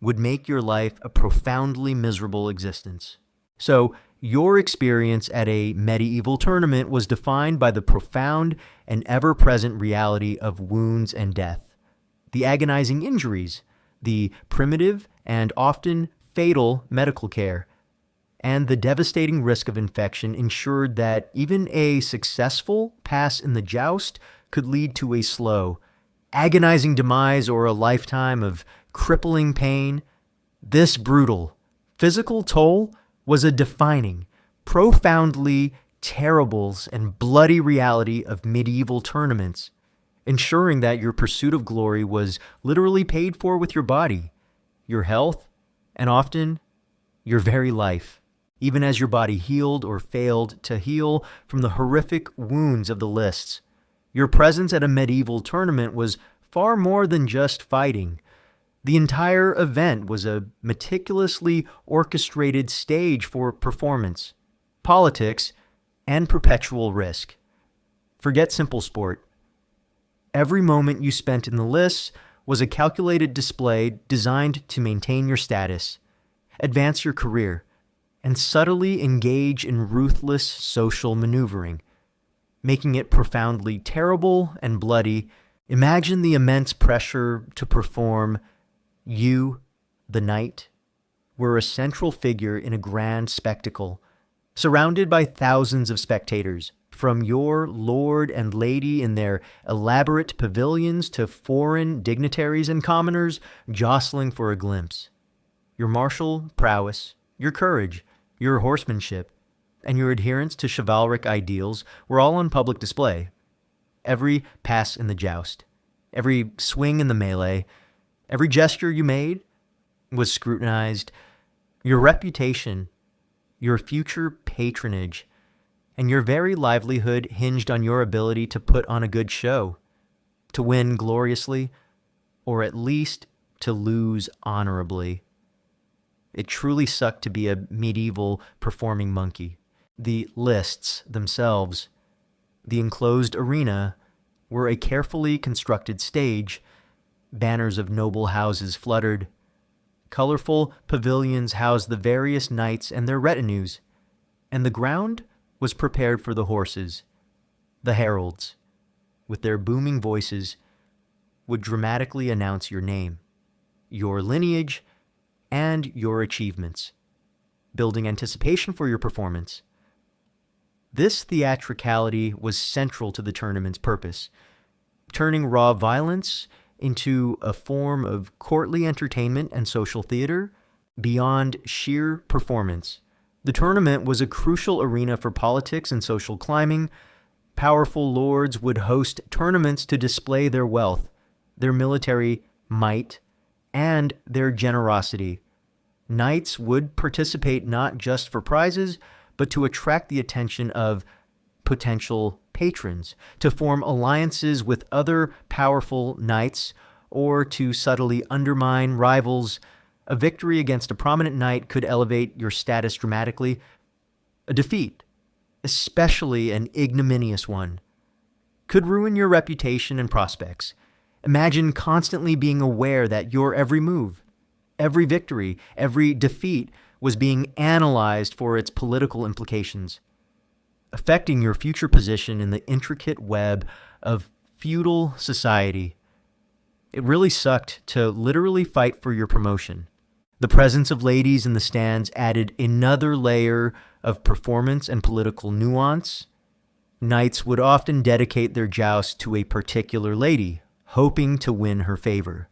would make your life a profoundly miserable existence. So, your experience at a medieval tournament was defined by the profound and ever-present reality of wounds and death, the agonizing injuries, the primitive and often fatal medical care, and the devastating risk of infection ensured that even a successful pass in the joust could lead to a slow, agonizing demise or a lifetime of crippling pain. This brutal physical toll was a defining, profoundly terrible and bloody reality of medieval tournaments, ensuring that your pursuit of glory was literally paid for with your body, your health, and often your very life, even as your body healed or failed to heal from the horrific wounds of the lists. Your presence at a medieval tournament was far more than just fighting. The entire event was a meticulously orchestrated stage for performance, politics, and perpetual risk. Forget simple sport. Every moment you spent in the lists was a calculated display designed to maintain your status, advance your career, and subtly engage in ruthless social maneuvering, making it profoundly terrible and bloody. Imagine the immense pressure to perform. You, the knight, were a central figure in a grand spectacle, surrounded by thousands of spectators, from your lord and lady in their elaborate pavilions to foreign dignitaries and commoners jostling for a glimpse. Your martial prowess, your courage, your horsemanship, and your adherence to chivalric ideals were all on public display. Every pass in the joust, every swing in the melee, every gesture you made was scrutinized. Your reputation, your future patronage, and your very livelihood hinged on your ability to put on a good show, to win gloriously, or at least to lose honorably. It truly sucked to be a medieval performing monkey. The lists themselves, the enclosed arena, were a carefully constructed stage. Banners of noble houses fluttered. Colorful pavilions housed the various knights and their retinues, and the ground was prepared for the horses. The heralds, with their booming voices, would dramatically announce your name, your lineage, and your achievements, building anticipation for your performance. This theatricality was central to the tournament's purpose, turning raw violence into a form of courtly entertainment and social theater beyond sheer performance. The tournament was a crucial arena for politics and social climbing. Powerful lords would host tournaments to display their wealth, their military might, and their generosity. Knights would participate not just for prizes, but to attract the attention of potential patrons, to form alliances with other powerful knights, or to subtly undermine rivals. A victory against a prominent knight could elevate your status dramatically. A defeat, especially an ignominious one, could ruin your reputation and prospects. Imagine constantly being aware that your every move, every victory, every defeat was being analyzed for its political implications, affecting your future position in the intricate web of feudal society. It really sucked to literally fight for your promotion. The presence of ladies in the stands added another layer of performance and political nuance. Knights would often dedicate their joust to a particular lady, hoping to win her favor,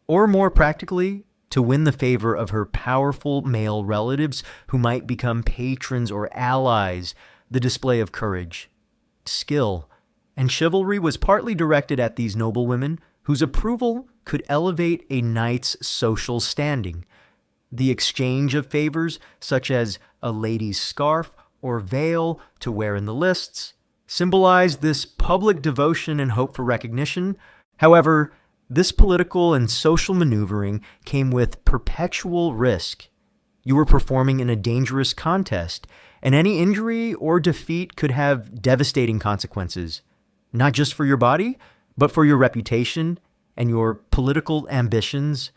or more practically, to win the favor of her powerful male relatives who might become patrons or allies. The display of courage, skill, and chivalry was partly directed at these noble women whose approval could elevate a knight's social standing. The exchange of favors, such as a lady's scarf or veil to wear in the lists, symbolized this public devotion and hope for recognition. However, this political and social maneuvering came with perpetual risk. You were performing in a dangerous contest, and any injury or defeat could have devastating consequences, not just for your body, but for your reputation and your political ambitions.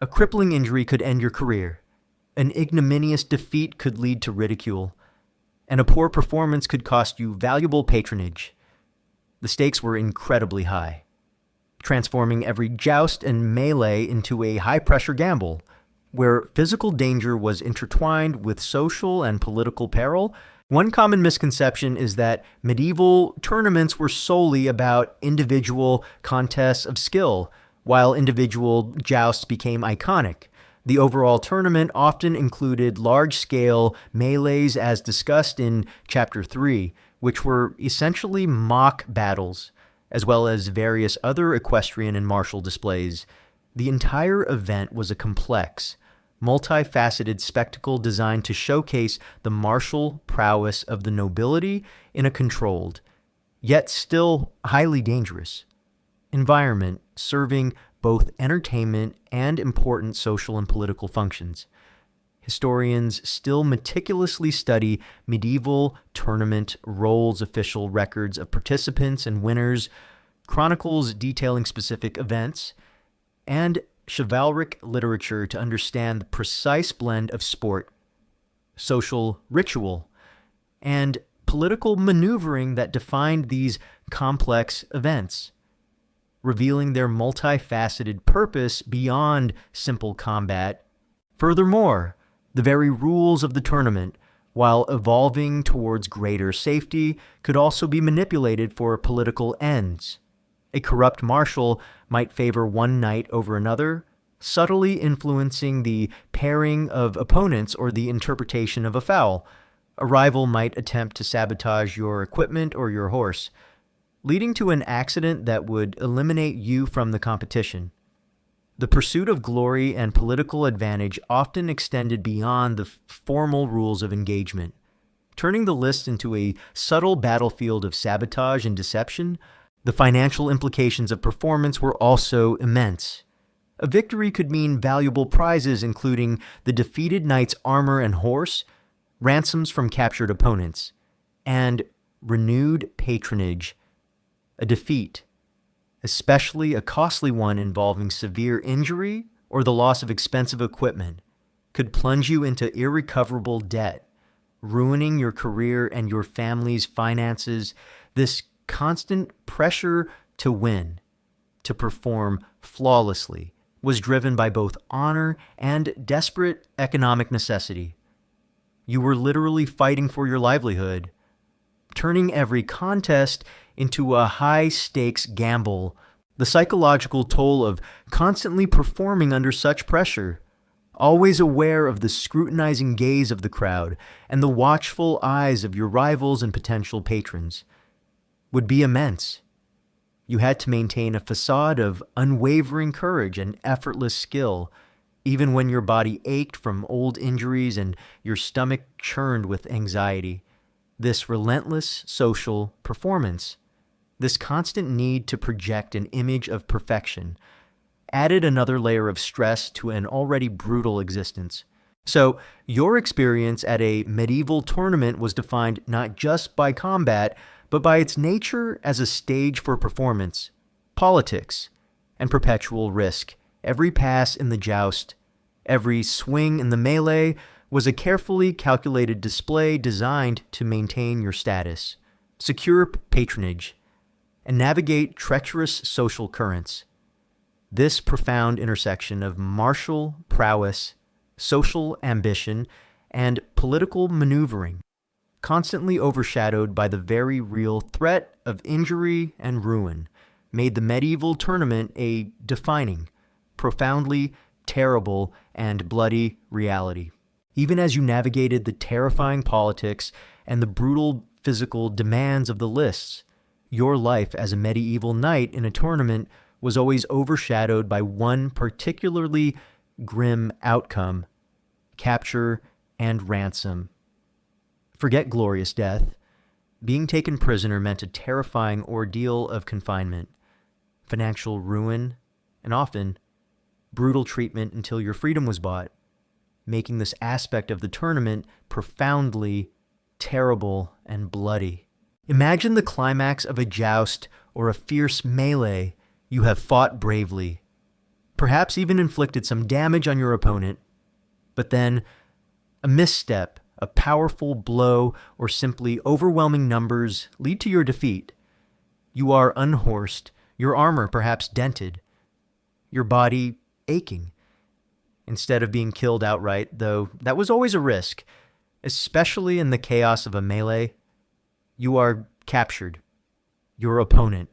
A crippling injury could end your career. An ignominious defeat could lead to ridicule, and a poor performance could cost you valuable patronage. The stakes were incredibly high, transforming every joust and melee into a high-pressure gamble, where physical danger was intertwined with social and political peril. One common misconception is that medieval tournaments were solely about individual contests of skill, while individual jousts became iconic. The overall tournament often included large-scale melees as discussed in Chapter 3, which were essentially mock battles, as well as various other equestrian and martial displays. The entire event was a complex, multifaceted spectacle designed to showcase the martial prowess of the nobility in a controlled, yet still highly dangerous, environment serving both entertainment and important social and political functions. Historians still meticulously study medieval tournament rolls, official records of participants and winners, chronicles detailing specific events, and chivalric literature to understand the precise blend of sport, social ritual, and political maneuvering that defined these complex events, revealing their multifaceted purpose beyond simple combat. Furthermore, the very rules of the tournament, while evolving towards greater safety, could also be manipulated for political ends. A corrupt marshal might favor one knight over another, subtly influencing the pairing of opponents or the interpretation of a foul. A rival might attempt to sabotage your equipment or your horse, leading to an accident that would eliminate you from the competition. The pursuit of glory and political advantage often extended beyond the formal rules of engagement, turning the lists into a subtle battlefield of sabotage and deception. The financial implications of performance were also immense. A victory could mean valuable prizes, including the defeated knight's armor and horse, ransoms from captured opponents, and renewed patronage. A defeat, especially a costly one involving severe injury or the loss of expensive equipment, could plunge you into irrecoverable debt, ruining your career and your family's finances. This constant pressure to win, to perform flawlessly, was driven by both honor and desperate economic necessity. You were literally fighting for your livelihood, turning every contest into a high-stakes gamble. The psychological toll of constantly performing under such pressure, always aware of the scrutinizing gaze of the crowd and the watchful eyes of your rivals and potential patrons, would be immense. You had to maintain a facade of unwavering courage and effortless skill, even when your body ached from old injuries and your stomach churned with anxiety. This relentless social performance, this constant need to project an image of perfection, added another layer of stress to an already brutal existence. So, your experience at a medieval tournament was defined not just by combat, but by its nature as a stage for performance, politics, and perpetual risk. Every pass in the joust, every swing in the melee was a carefully calculated display designed to maintain your status, secure patronage, and navigate treacherous social currents. This profound intersection of martial prowess, social ambition, and political maneuvering, constantly overshadowed by the very real threat of injury and ruin, made the medieval tournament a defining, profoundly terrible, and bloody reality. Even as you navigated the terrifying politics and the brutal physical demands of the lists, your life as a medieval knight in a tournament was always overshadowed by one particularly grim outcome: capture and ransom. Forget glorious death. Being taken prisoner meant a terrifying ordeal of confinement, financial ruin, and often brutal treatment until your freedom was bought, making this aspect of the tournament profoundly terrible and bloody. Imagine the climax of a joust or a fierce melee. You have fought bravely, perhaps even inflicted some damage on your opponent, but then a misstep, a powerful blow, or simply overwhelming numbers lead to your defeat. You are unhorsed, your armor perhaps dented, your body aching. Instead of being killed outright, though that was always a risk, especially in the chaos of a melee, you are captured. Your opponent,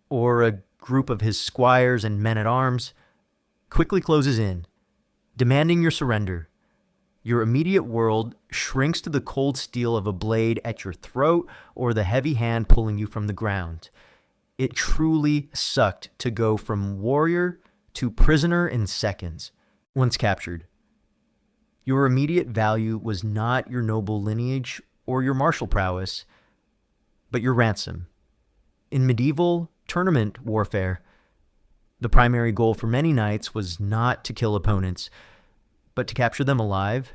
or a group of his squires and men-at-arms, quickly closes in, demanding your surrender. Your immediate world shrinks to the cold steel of a blade at your throat or the heavy hand pulling you from the ground. It truly sucked to go from warrior to prisoner in seconds. Once captured, your immediate value was not your noble lineage or your martial prowess, but your ransom. In medieval tournament warfare, the primary goal for many knights was not to kill opponents, but to capture them alive.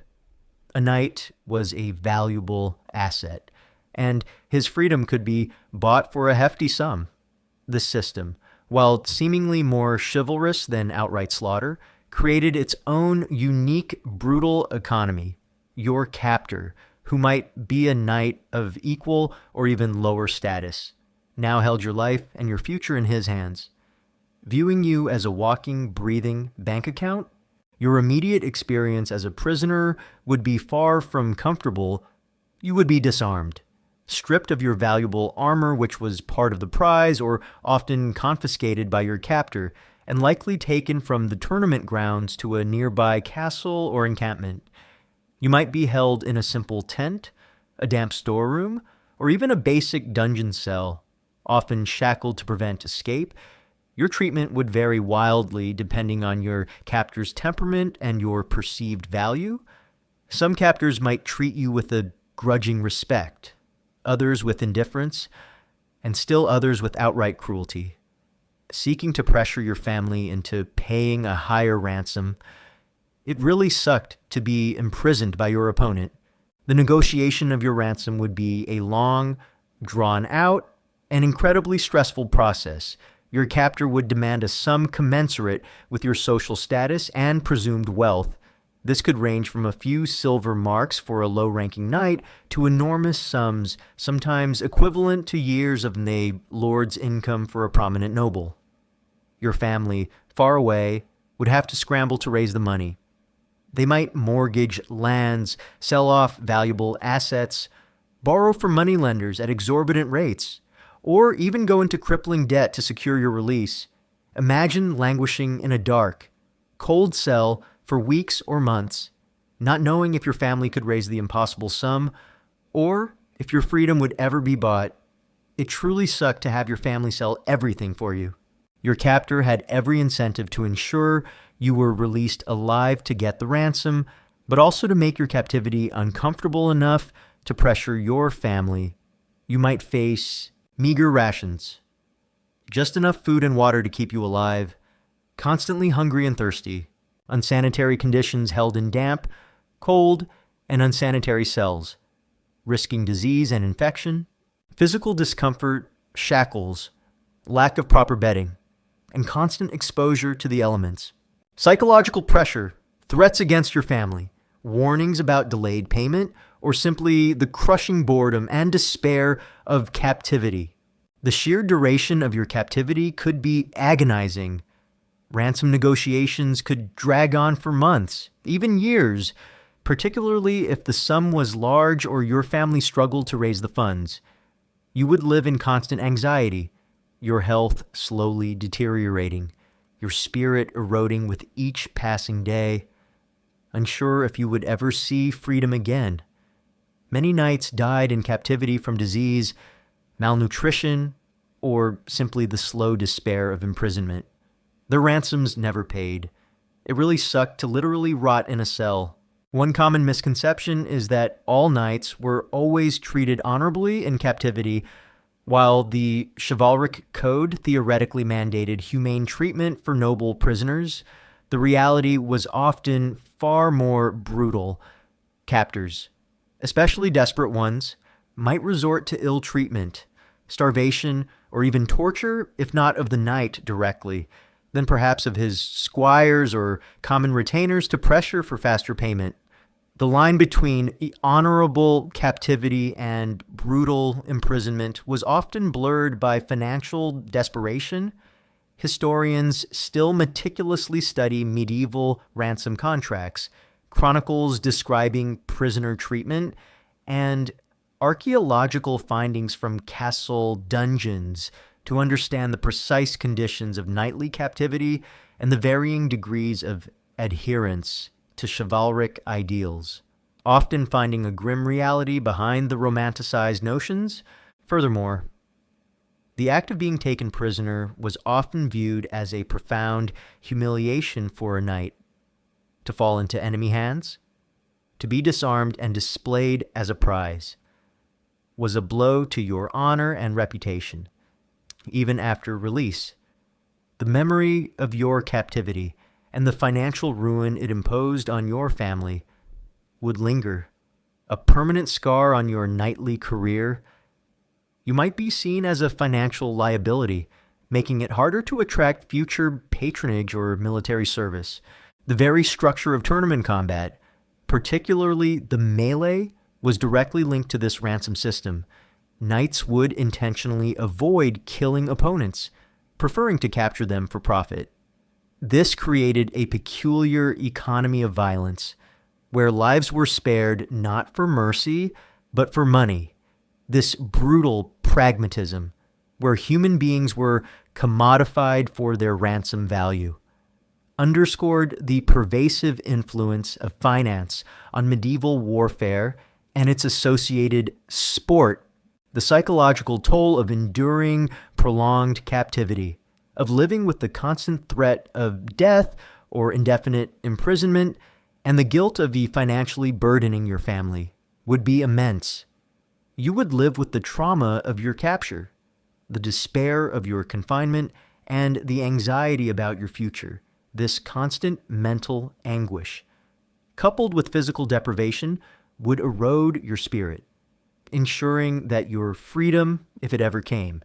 A knight was a valuable asset, and his freedom could be bought for a hefty sum. This system, while seemingly more chivalrous than outright slaughter, created its own unique, brutal economy. Your captor, who might be a knight of equal or even lower status, now held your life and your future in his hands. Viewing you as a walking, breathing bank account, your immediate experience as a prisoner would be far from comfortable. You would be disarmed, stripped of your valuable armor, which was part of the prize, or often confiscated by your captor, and likely taken from the tournament grounds to a nearby castle or encampment. You might be held in a simple tent, a damp storeroom, or even a basic dungeon cell, often shackled to prevent escape. Your treatment would vary wildly depending on your captor's temperament and your perceived value. Some captors might treat you with a grudging respect, others with indifference, and still others with outright cruelty, seeking to pressure your family into paying a higher ransom. It really sucked to be imprisoned by your opponent. The negotiation of your ransom would be a long, drawn-out, and incredibly stressful process. Your captor would demand a sum commensurate with your social status and presumed wealth. This could range from a few silver marks for a low-ranking knight to enormous sums, sometimes equivalent to years of a lord's income for a prominent noble. Your family, far away, would have to scramble to raise the money. They might mortgage lands, sell off valuable assets, borrow from moneylenders at exorbitant rates, or even go into crippling debt to secure your release. Imagine languishing in a dark, cold cell for weeks or months, not knowing if your family could raise the impossible sum, or if your freedom would ever be bought. It truly sucked to have your family sell everything for you. Your captor had every incentive to ensure you were released alive to get the ransom, but also to make your captivity uncomfortable enough to pressure your family. You might face meager rations, just enough food and water to keep you alive, constantly hungry and thirsty, unsanitary conditions held in damp, cold, and unsanitary cells, risking disease and infection, physical discomfort, shackles, lack of proper bedding, and constant exposure to the elements. Psychological pressure, threats against your family, warnings about delayed payment, or simply the crushing boredom and despair of captivity. The sheer duration of your captivity could be agonizing. Ransom negotiations could drag on for months, even years, particularly if the sum was large or your family struggled to raise the funds. You would live in constant anxiety, your health slowly deteriorating, your spirit eroding with each passing day, unsure if you would ever see freedom again. Many knights died in captivity from disease, malnutrition, or simply the slow despair of imprisonment. Their ransoms never paid. It really sucked to literally rot in a cell. One common misconception is that all knights were always treated honorably in captivity, while the chivalric code theoretically mandated humane treatment for noble prisoners. The reality was often far more brutal. Captors, especially desperate ones, might resort to ill treatment, starvation, or even torture, if not of the knight directly, then perhaps of his squires or common retainers to pressure for faster payment. The line between honorable captivity and brutal imprisonment was often blurred by financial desperation. Historians still meticulously study medieval ransom contracts, chronicles describing prisoner treatment, and archaeological findings from castle dungeons to understand the precise conditions of knightly captivity and the varying degrees of adherence to chivalric ideals, often finding a grim reality behind the romanticized notions. Furthermore, the act of being taken prisoner was often viewed as a profound humiliation for a knight. To fall into enemy hands, to be disarmed and displayed as a prize, was a blow to your honor and reputation. Even after release, the memory of your captivity and the financial ruin it imposed on your family would linger, a permanent scar on your knightly career. You might be seen as a financial liability, making it harder to attract future patronage or military service. The very structure of tournament combat, particularly the melee, was directly linked to this ransom system. Knights would intentionally avoid killing opponents, preferring to capture them for profit. This created a peculiar economy of violence, where lives were spared not for mercy, but for money. This brutal pragmatism, where human beings were commodified for their ransom value, underscored the pervasive influence of finance on medieval warfare and its associated sport, the psychological toll of enduring prolonged captivity. of living with the constant threat of death or indefinite imprisonment, and the guilt of financially burdening your family would be immense. You would live with the trauma of your capture, the despair of your confinement, and the anxiety about your future, this constant mental anguish, coupled with physical deprivation, would erode your spirit, ensuring that your freedom, if it ever came,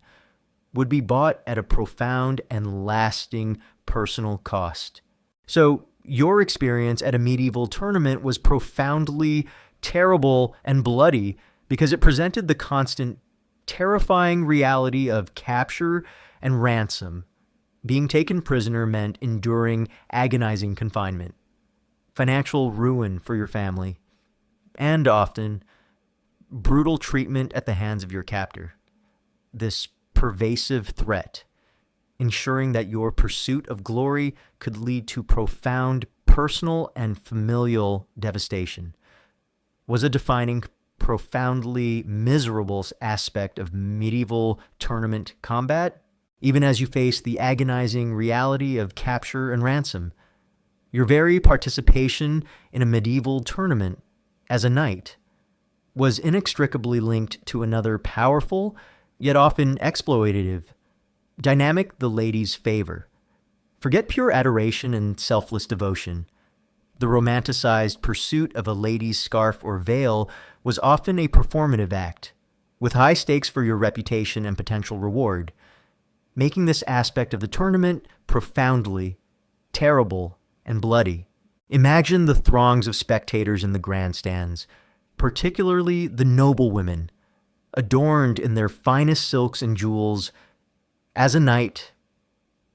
would be bought at a profound and lasting personal cost. So your experience at a medieval tournament was profoundly terrible and bloody because it presented the constant, terrifying reality of capture and ransom. Being taken prisoner meant enduring agonizing confinement, financial ruin for your family, and often brutal treatment at the hands of your captor. This pervasive threat, ensuring that your pursuit of glory could lead to profound personal and familial devastation, was a defining, profoundly miserable aspect of medieval tournament combat, even as you face the agonizing reality of capture and ransom. Your very participation in a medieval tournament as a knight was inextricably linked to another powerful, yet often exploitative, dynamic: the lady's favor. Forget pure adoration and selfless devotion. The romanticized pursuit of a lady's scarf or veil was often a performative act, with high stakes for your reputation and potential reward, making this aspect of the tournament profoundly terrible and bloody. Imagine the throngs of spectators in the grandstands, particularly the noble women, adorned in their finest silks and jewels. As a knight,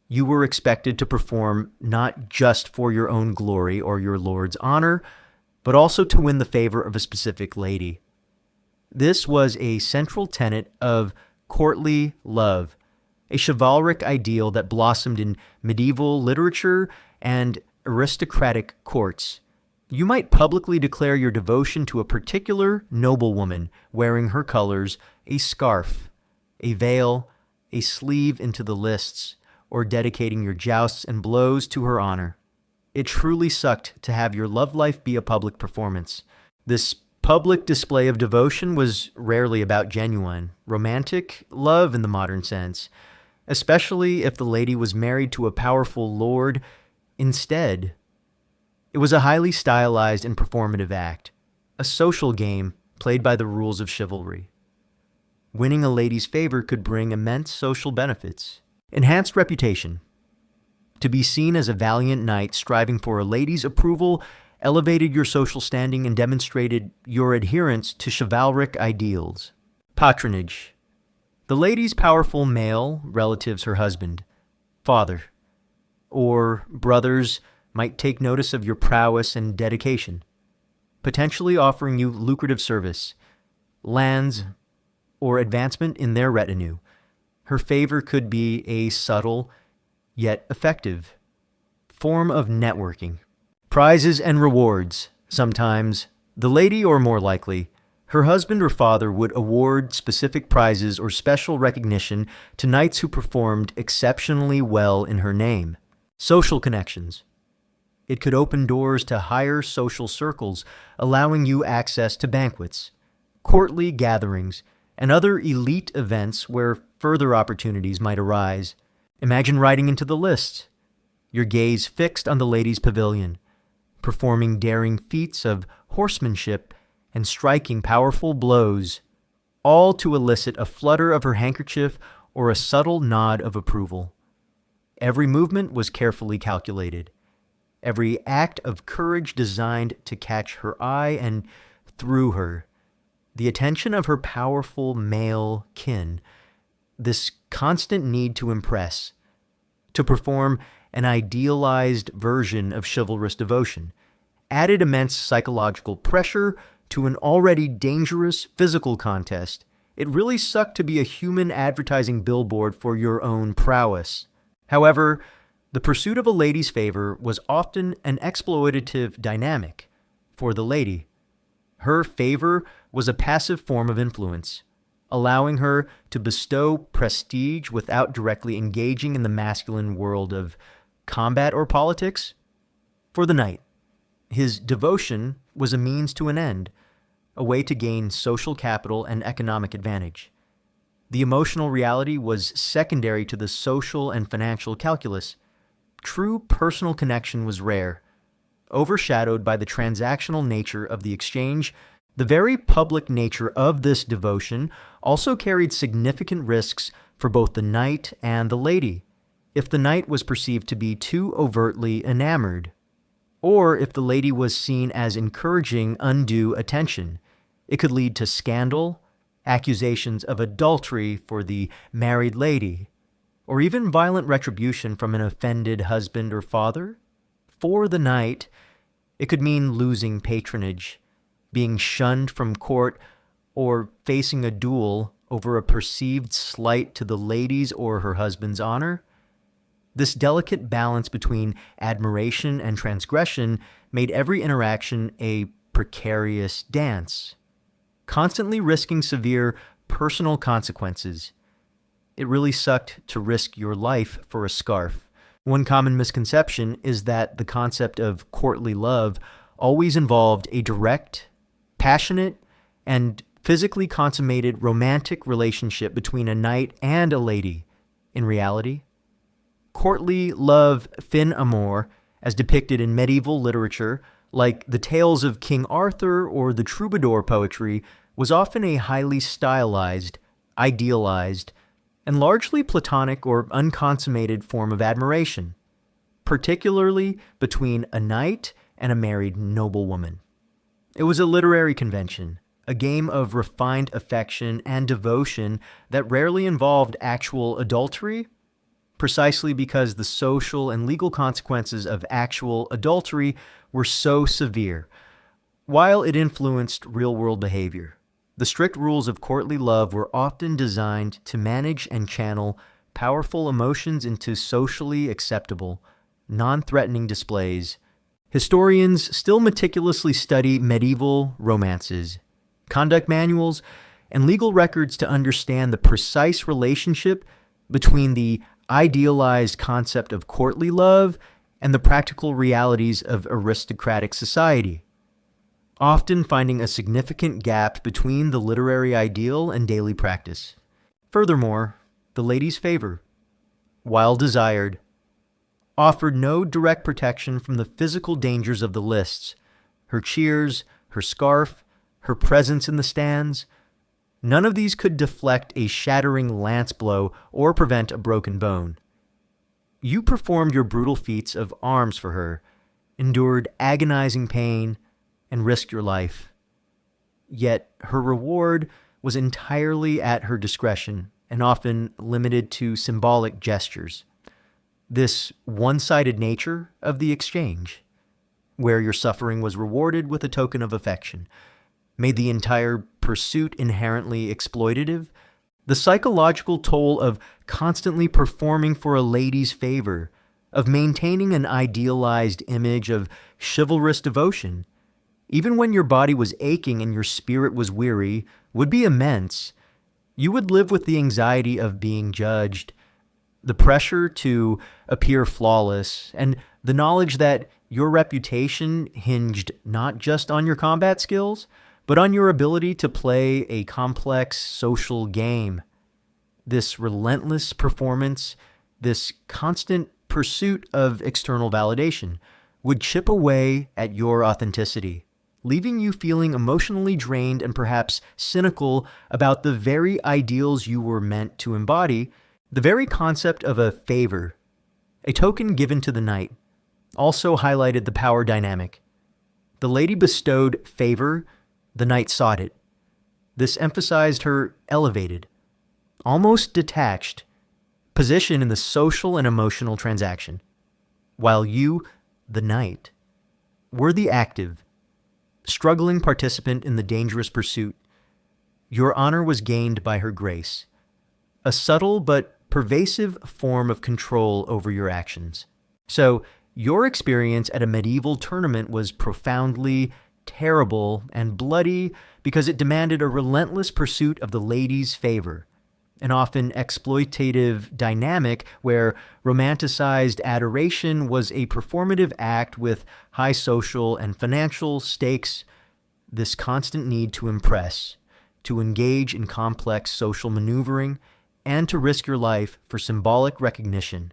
you were expected to perform not just for your own glory or your lord's honor, but also to win the favor of a specific lady. This was a central tenet of courtly love, a chivalric ideal that blossomed in medieval literature and aristocratic courts. You might publicly declare your devotion to a particular noblewoman, wearing her colors, a scarf, a veil, a sleeve into the lists, or dedicating your jousts and blows to her honor. It truly sucked to have your love life be a public performance. This public display of devotion was rarely about genuine, romantic love in the modern sense, especially if the lady was married to a powerful lord. Instead, it was a highly stylized and performative act, a social game played by the rules of chivalry. Winning a lady's favor could bring immense social benefits. Enhanced reputation. To be seen as a valiant knight striving for a lady's approval elevated your social standing and demonstrated your adherence to chivalric ideals. Patronage. The lady's powerful male relatives, her husband, father, or brothers, might take notice of your prowess and dedication, potentially offering you lucrative service, lands, or advancement in their retinue. Her favor could be a subtle, yet effective, form of networking. Prizes and rewards. Sometimes, the lady, or more likely, her husband or father, would award specific prizes or special recognition to knights who performed exceptionally well in her name. Social connections. It could open doors to higher social circles, allowing you access to banquets, courtly gatherings, and other elite events where further opportunities might arise. Imagine riding into the lists, your gaze fixed on the lady's pavilion, performing daring feats of horsemanship and striking powerful blows, all to elicit a flutter of her handkerchief or a subtle nod of approval. Every movement was carefully calculated, every act of courage designed to catch her eye and, through her, the attention of her powerful male kin. This constant need to impress, to perform an idealized version of chivalrous devotion, added immense psychological pressure to an already dangerous physical contest. It really sucked to be a human advertising billboard for your own prowess. However, the pursuit of a lady's favor was often an exploitative dynamic for the lady. Her favor was a passive form of influence, allowing her to bestow prestige without directly engaging in the masculine world of combat or politics. For the knight, his devotion was a means to an end, a way to gain social capital and economic advantage. The emotional reality was secondary to the social and financial calculus. True personal connection was rare, overshadowed by the transactional nature of the exchange. The very public nature of this devotion also carried significant risks for both the knight and the lady, if the knight was perceived to be too overtly enamored, or if the lady was seen as encouraging undue attention. It could lead to scandal, accusations of adultery for the married lady, or even violent retribution from an offended husband or father. For the knight, it could mean losing patronage, being shunned from court, or facing a duel over a perceived slight to the lady's or her husband's honor. This delicate balance between admiration and transgression made every interaction a precarious dance, constantly risking severe personal consequences. It really sucked to risk your life for a scarf. One common misconception is that the concept of courtly love always involved a direct, passionate, and physically consummated romantic relationship between a knight and a lady. In reality, courtly love, fin amour, as depicted in medieval literature, like the tales of King Arthur or the troubadour poetry, was often a highly stylized, idealized, and largely platonic or unconsummated form of admiration, particularly between a knight and a married noblewoman. It was a literary convention, a game of refined affection and devotion that rarely involved actual adultery, precisely because the social and legal consequences of actual adultery were so severe. While it influenced real-world behavior, the strict rules of courtly love were often designed to manage and channel powerful emotions into socially acceptable, non-threatening displays. Historians still meticulously study medieval romances, conduct manuals, and legal records to understand the precise relationship between the idealized concept of courtly love and the practical realities of aristocratic society, often finding a significant gap between the literary ideal and daily practice. Furthermore, the lady's favor, while desired, offered no direct protection from the physical dangers of the lists. Her cheers, her scarf, her presence in the stands, none of these could deflect a shattering lance blow or prevent a broken bone. You performed your brutal feats of arms for her, endured agonizing pain, and risked your life. Yet her reward was entirely at her discretion and often limited to symbolic gestures. This one-sided nature of the exchange, where your suffering was rewarded with a token of affection, made the entire pursuit inherently exploitative. The psychological toll of constantly performing for a lady's favor, of maintaining an idealized image of chivalrous devotion, even when your body was aching and your spirit was weary, would be immense. You would live with the anxiety of being judged, the pressure to appear flawless, and the knowledge that your reputation hinged not just on your combat skills, but on your ability to play a complex social game. This relentless performance, this constant pursuit of external validation, would chip away at your authenticity, leaving you feeling emotionally drained and perhaps cynical about the very ideals you were meant to embody. The very concept of a favor, a token given to the knight, also highlighted the power dynamic. The lady bestowed favor, the knight sought it. This emphasized her elevated, almost detached, position in the social and emotional transaction, while you, the knight, were the active, struggling participant in the dangerous pursuit. Your honor was gained by her grace, a subtle but pervasive form of control over your actions. So, your experience at a medieval tournament was profoundly terrible, and bloody because it demanded a relentless pursuit of the lady's favor, an often exploitative dynamic where romanticized adoration was a performative act with high social and financial stakes. This constant need to impress, to engage in complex social maneuvering, and to risk your life for symbolic recognition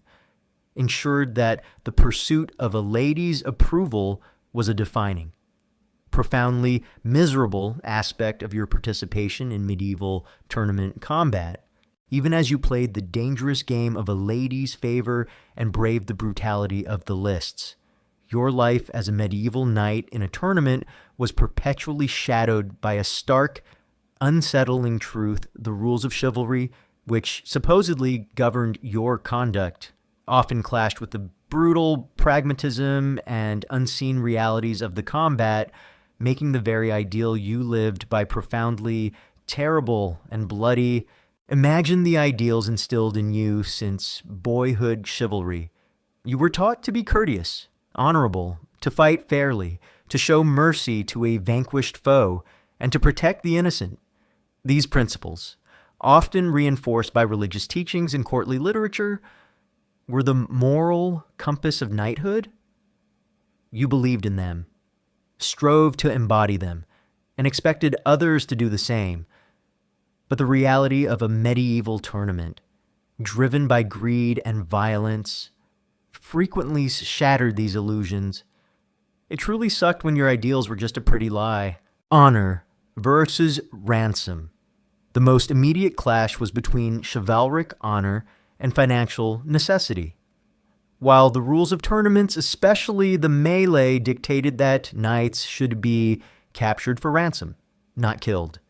ensured that the pursuit of a lady's approval was a defining, profoundly miserable aspect of your participation in medieval tournament combat, even as you played the dangerous game of a lady's favor and braved the brutality of the lists. Your life as a medieval knight in a tournament was perpetually shadowed by a stark, unsettling truth: the rules of chivalry, which supposedly governed your conduct, often clashed with the brutal pragmatism and unseen realities of the combat, making the very ideal you lived by profoundly terrible and bloody. Imagine the ideals instilled in you since boyhood chivalry. You were taught to be courteous, honorable, to fight fairly, to show mercy to a vanquished foe, and to protect the innocent. These principles, often reinforced by religious teachings and courtly literature, were the moral compass of knighthood. You believed in them, strove to embody them, and expected others to do the same. But the reality of a medieval tournament, driven by greed and violence, frequently shattered these illusions. It truly sucked when your ideals were just a pretty lie. Honor versus ransom. The most immediate clash was between chivalric honor and financial necessity. While the rules of tournaments, especially the melee, dictated that knights should be captured for ransom, not killed.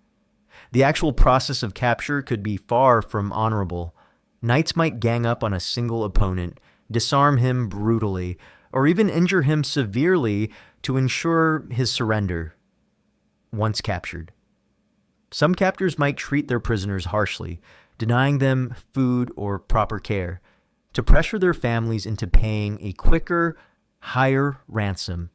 The actual process of capture could be far from honorable. Knights might gang up on a single opponent, disarm him brutally, or even injure him severely to ensure his surrender once captured. Some captors might treat their prisoners harshly, denying them food or proper care, to pressure their families into paying a quicker, higher ransom.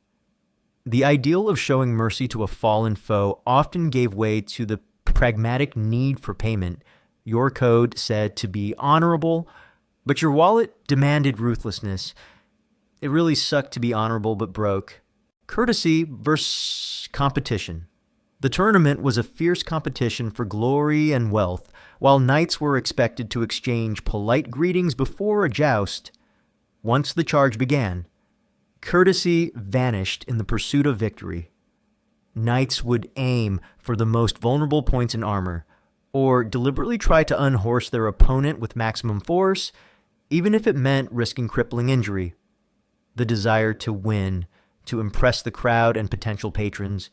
The ideal of showing mercy to a fallen foe often gave way to the pragmatic need for payment. Your code said to be honorable, but your wallet demanded ruthlessness. It really sucked to be honorable but broke. Courtesy versus competition. The tournament was a fierce competition for glory and wealth, while knights were expected to exchange polite greetings before a joust. Once the charge began, courtesy vanished in the pursuit of victory. Knights would aim for the most vulnerable points in armor, or deliberately try to unhorse their opponent with maximum force, even if it meant risking crippling injury. The desire to win, to impress the crowd and potential patrons,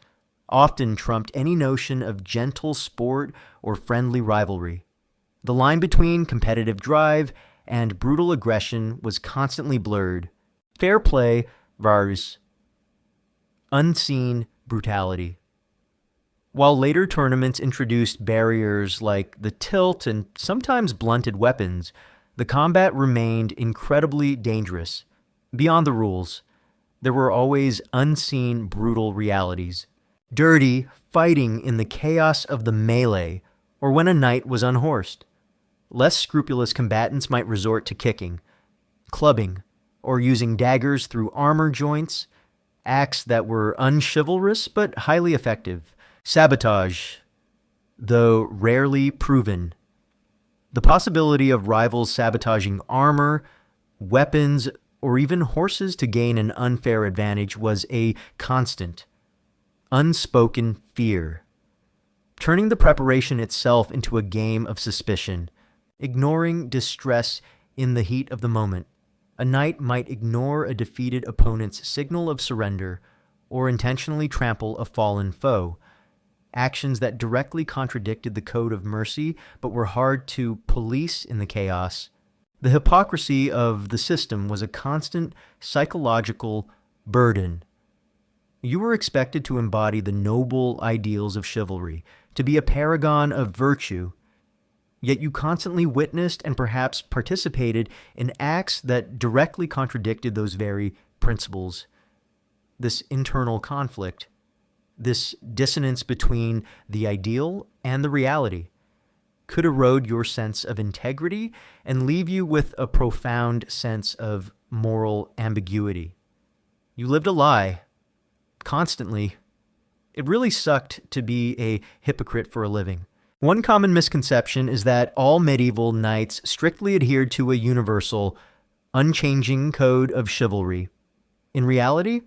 often trumped any notion of gentle sport or friendly rivalry. The line between competitive drive and brutal aggression was constantly blurred. Fair play versus unseen brutality. While later tournaments introduced barriers like the tilt and sometimes blunted weapons, the combat remained incredibly dangerous. Beyond the rules, there were always unseen brutal realities. Dirty fighting in the chaos of the melee, or when a knight was unhorsed. Less scrupulous combatants might resort to kicking, clubbing, or using daggers through armor joints, acts that were unchivalrous but highly effective. Sabotage, though rarely proven. The possibility of rivals sabotaging armor, weapons, or even horses to gain an unfair advantage was a constant, unspoken fear, turning the preparation itself into a game of suspicion, ignoring distress in the heat of the moment. A knight might ignore a defeated opponent's signal of surrender or intentionally trample a fallen foe, actions that directly contradicted the code of mercy but were hard to police in the chaos. The hypocrisy of the system was a constant psychological burden. You were expected to embody the noble ideals of chivalry, to be a paragon of virtue, yet you constantly witnessed and perhaps participated in acts that directly contradicted those very principles. This internal conflict, This dissonance between the ideal and the reality could erode your sense of integrity and leave you with a profound sense of moral ambiguity. You lived a lie constantly. It really sucked to be a hypocrite for a living. One common misconception is that all medieval knights strictly adhered to a universal, unchanging code of chivalry. In reality,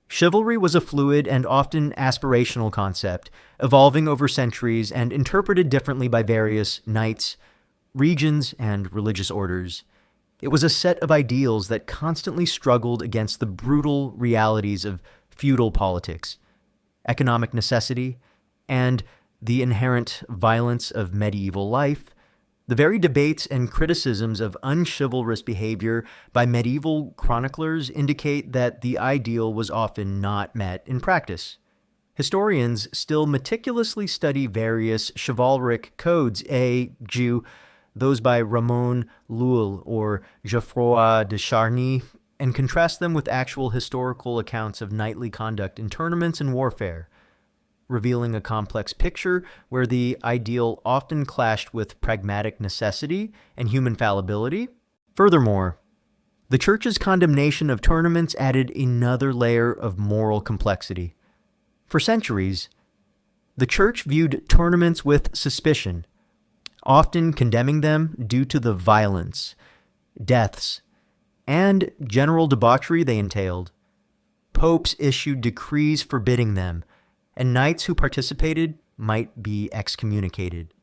chivalry was a fluid and often aspirational concept, evolving over centuries and interpreted differently by various knights, regions, and religious orders. It was a set of ideals that constantly struggled against the brutal realities of feudal politics, economic necessity, and the inherent violence of medieval life. The very debates and criticisms of unchivalrous behavior by medieval chroniclers indicate that the ideal was often not met in practice. Historians still meticulously study various chivalric codes, those by Ramon Llull or Geoffroy de Charny, and contrast them with actual historical accounts of knightly conduct in tournaments and warfare, revealing a complex picture where the ideal often clashed with pragmatic necessity and human fallibility. Furthermore, the Church's condemnation of tournaments added another layer of moral complexity. For centuries, the Church viewed tournaments with suspicion, often condemning them due to the violence, deaths, and general debauchery they entailed. Popes issued decrees forbidding them, and knights who participated might be excommunicated.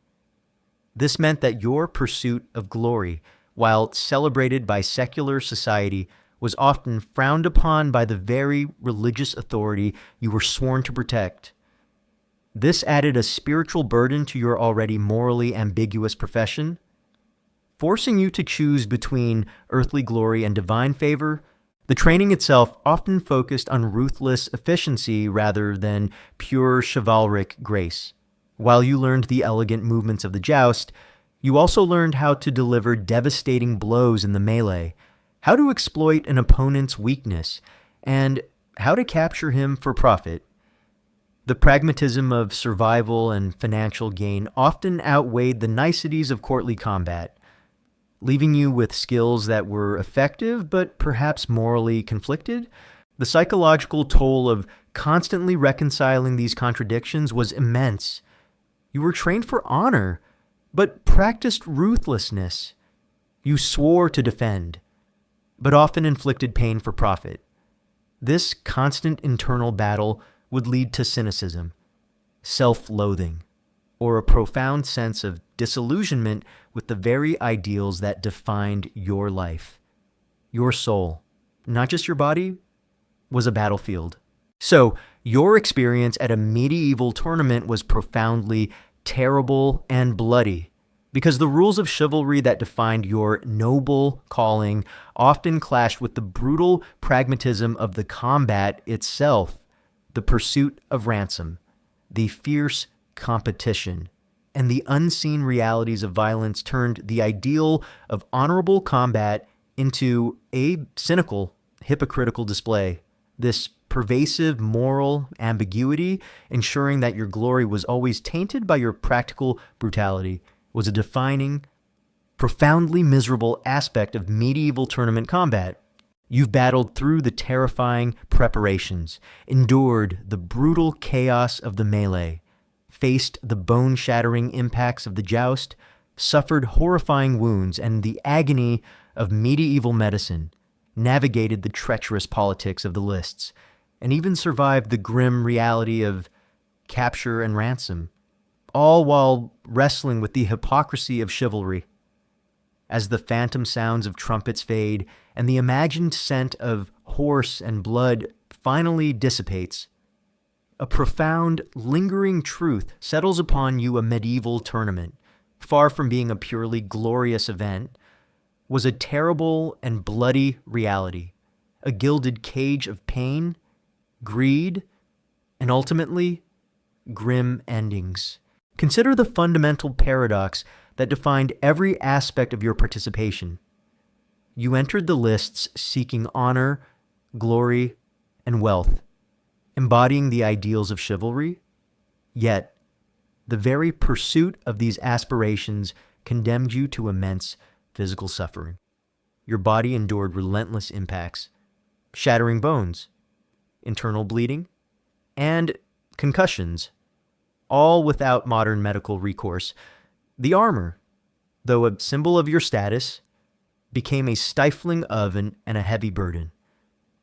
This meant that your pursuit of glory, while celebrated by secular society, was often frowned upon by the very religious authority you were sworn to protect. This added a spiritual burden to your already morally ambiguous profession, forcing you to choose between earthly glory and divine favor. The training itself often focused on ruthless efficiency rather than pure chivalric grace. While you learned the elegant movements of the joust, you also learned how to deliver devastating blows in the melee, how to exploit an opponent's weakness, and how to capture him for profit. The pragmatism of survival and financial gain often outweighed the niceties of courtly combat, leaving you with skills that were effective but perhaps morally conflicted. The psychological toll of constantly reconciling these contradictions was immense. You were trained for honor, but practiced ruthlessness. You swore to defend, but often inflicted pain for profit. This constant internal battle would lead to cynicism, self-loathing, or a profound sense of disillusionment with the very ideals that defined your life. Your soul, not just your body, was a battlefield. So, your experience at a medieval tournament was profoundly terrible and bloody, because the rules of chivalry that defined your noble calling often clashed with the brutal pragmatism of the combat itself, the pursuit of ransom, the fierce competition, and the unseen realities of violence turned the ideal of honorable combat into a cynical, hypocritical display. This pervasive moral ambiguity, ensuring that your glory was always tainted by your practical brutality, was a defining, profoundly miserable aspect of medieval tournament combat. You've battled through the terrifying preparations, endured the brutal chaos of the melee, faced the bone-shattering impacts of the joust, suffered horrifying wounds and the agony of medieval medicine, navigated the treacherous politics of the lists, and even survived the grim reality of capture and ransom, all while wrestling with the hypocrisy of chivalry. As the phantom sounds of trumpets fade and the imagined scent of horse and blood finally dissipates, a profound, lingering truth settles upon you. A medieval tournament, far from being a purely glorious event, was a terrible and bloody reality, a gilded cage of pain, greed, and ultimately, grim endings. Consider the fundamental paradox that defined every aspect of your participation. You entered the lists seeking honor, glory, and wealth. embodying the ideals of chivalry. Yet, the very pursuit of these aspirations condemned you to immense physical suffering. Your body endured relentless impacts, shattering bones, internal bleeding, and concussions, all without modern medical recourse. The armor, though a symbol of your status, became a stifling oven and a heavy burden.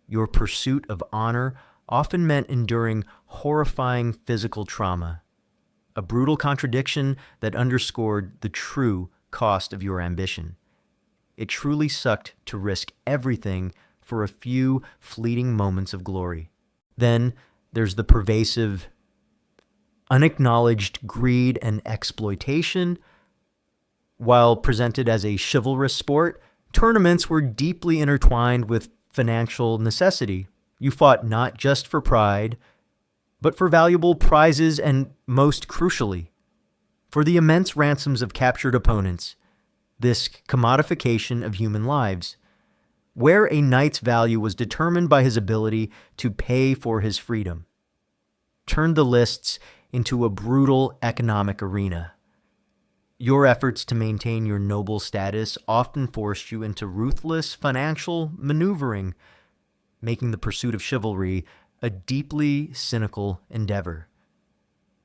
Your pursuit of honor often meant enduring horrifying physical trauma, a brutal contradiction that underscored the true cost of your ambition. It truly sucked to risk everything for a few fleeting moments of glory. Then there's the pervasive, unacknowledged greed and exploitation. While presented as a chivalrous sport, tournaments were deeply intertwined with financial necessity. You fought not just for pride, but for valuable prizes and, most crucially, for the immense ransoms of captured opponents. This commodification of human lives, where a knight's value was determined by his ability to pay for his freedom, turned the lists into a brutal economic arena. Your efforts to maintain your noble status often forced you into ruthless financial maneuvering, making the pursuit of chivalry a deeply cynical endeavor,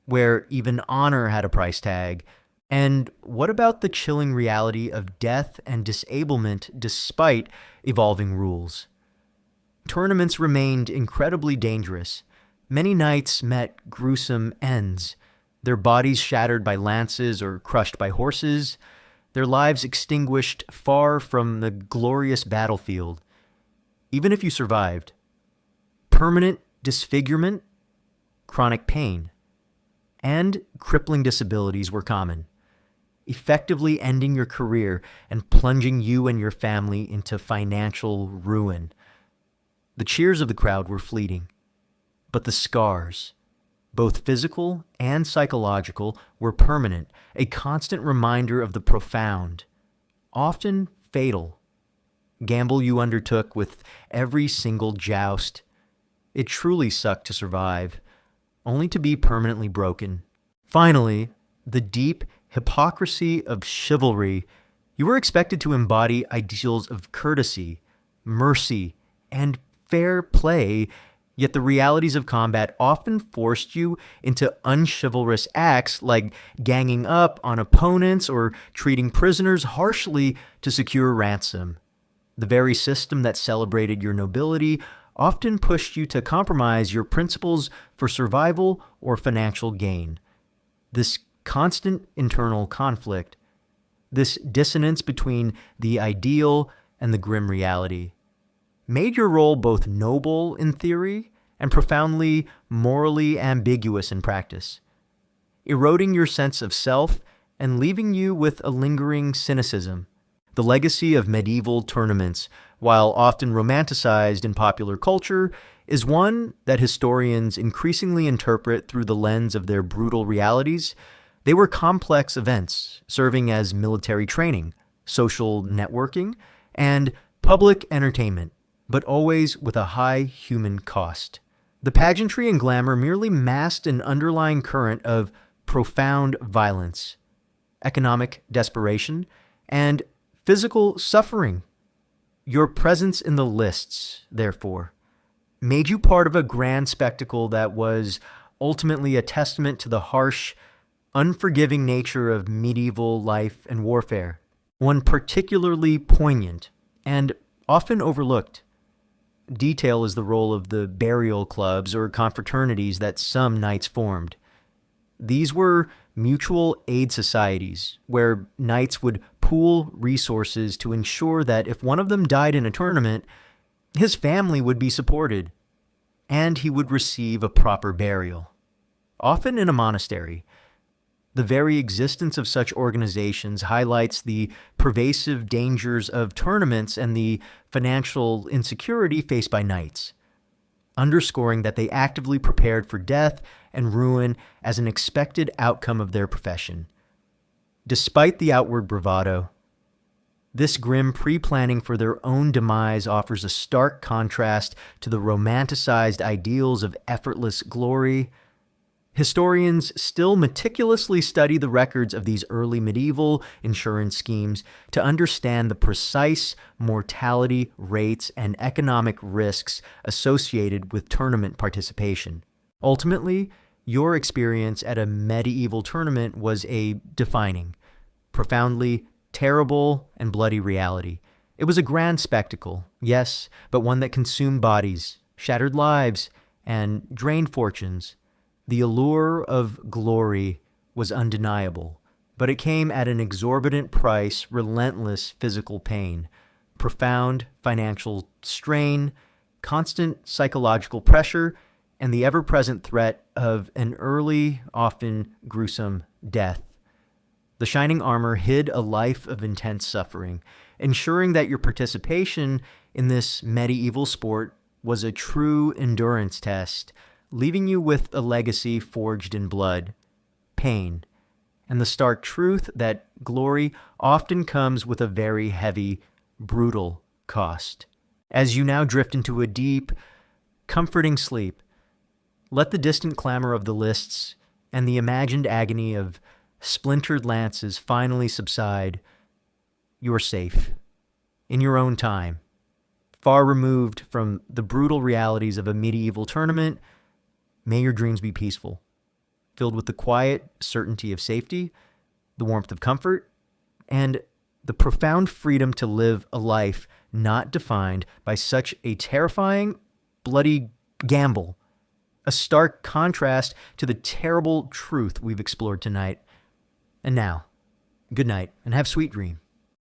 where even honor had a price tag. And what about the chilling reality of death and disablement despite evolving rules? Tournaments remained incredibly dangerous. Many knights met gruesome ends, their bodies shattered by lances or crushed by horses, their lives extinguished far from the glorious battlefield. Even if you survived, permanent disfigurement, chronic pain, and crippling disabilities were common, effectively ending your career and plunging you and your family into financial ruin. The cheers of the crowd were fleeting, but the scars, both physical and psychological, were permanent, a constant reminder of the profound, often fatal, gamble you undertook with every single joust. It truly sucked to survive, only to be permanently broken. Finally, the deep hypocrisy of chivalry. You were expected to embody ideals of courtesy, mercy, and fair play, yet the realities of combat often forced you into unchivalrous acts like ganging up on opponents or treating prisoners harshly to secure ransom. The very system that celebrated your nobility often pushed you to compromise your principles for survival or financial gain. This constant internal conflict, this dissonance between the ideal and the grim reality, made your role both noble in theory and profoundly morally ambiguous in practice, eroding your sense of self and leaving you with a lingering cynicism. The legacy of medieval tournaments, while often romanticized in popular culture, is one that historians increasingly interpret through the lens of their brutal realities. They were complex events, serving as military training, social networking, and public entertainment, but always with a high human cost. The pageantry and glamour merely masked an underlying current of profound violence, economic desperation, and physical suffering. Your presence in the lists, therefore, made you part of a grand spectacle that was ultimately a testament to the harsh, unforgiving nature of medieval life and warfare. One particularly poignant and often overlooked detail is the role of the burial clubs or confraternities that some knights formed. These were mutual aid societies where knights would pool resources to ensure that if one of them died in a tournament, his family would be supported and he would receive a proper burial, often in a monastery. The very existence of such organizations highlights the pervasive dangers of tournaments and the financial insecurity faced by knights, underscoring that they actively prepared for death and ruin as an expected outcome of their profession. Despite the outward bravado, This grim pre-planning for their own demise offers a stark contrast to the romanticized ideals of effortless glory. Historians still meticulously study the records of these early medieval insurance schemes to understand the precise mortality rates and economic risks associated with tournament participation. Ultimately, your experience at a medieval tournament was a defining, profoundly terrible and bloody reality. It was a grand spectacle, yes, but one that consumed bodies, shattered lives, and drained fortunes. The allure of glory was undeniable, but it came at an exorbitant price, relentless physical pain, profound financial strain, constant psychological pressure, and the ever-present threat of an early, often gruesome death. The shining armor hid a life of intense suffering, ensuring that your participation in this medieval sport was a true endurance test, leaving you with a legacy forged in blood, pain, and the stark truth that glory often comes with a very heavy, brutal cost. As you now drift into a deep, comforting sleep, let the distant clamor of the lists and the imagined agony of splintered lances finally subside. You are safe, in your own time, far removed from the brutal realities of a medieval tournament. May your dreams be peaceful, filled with the quiet certainty of safety, the warmth of comfort, and the profound freedom to live a life not defined by such a terrifying, bloody gamble. A stark contrast to the terrible truth we've explored tonight. And now, good night and have sweet dreams.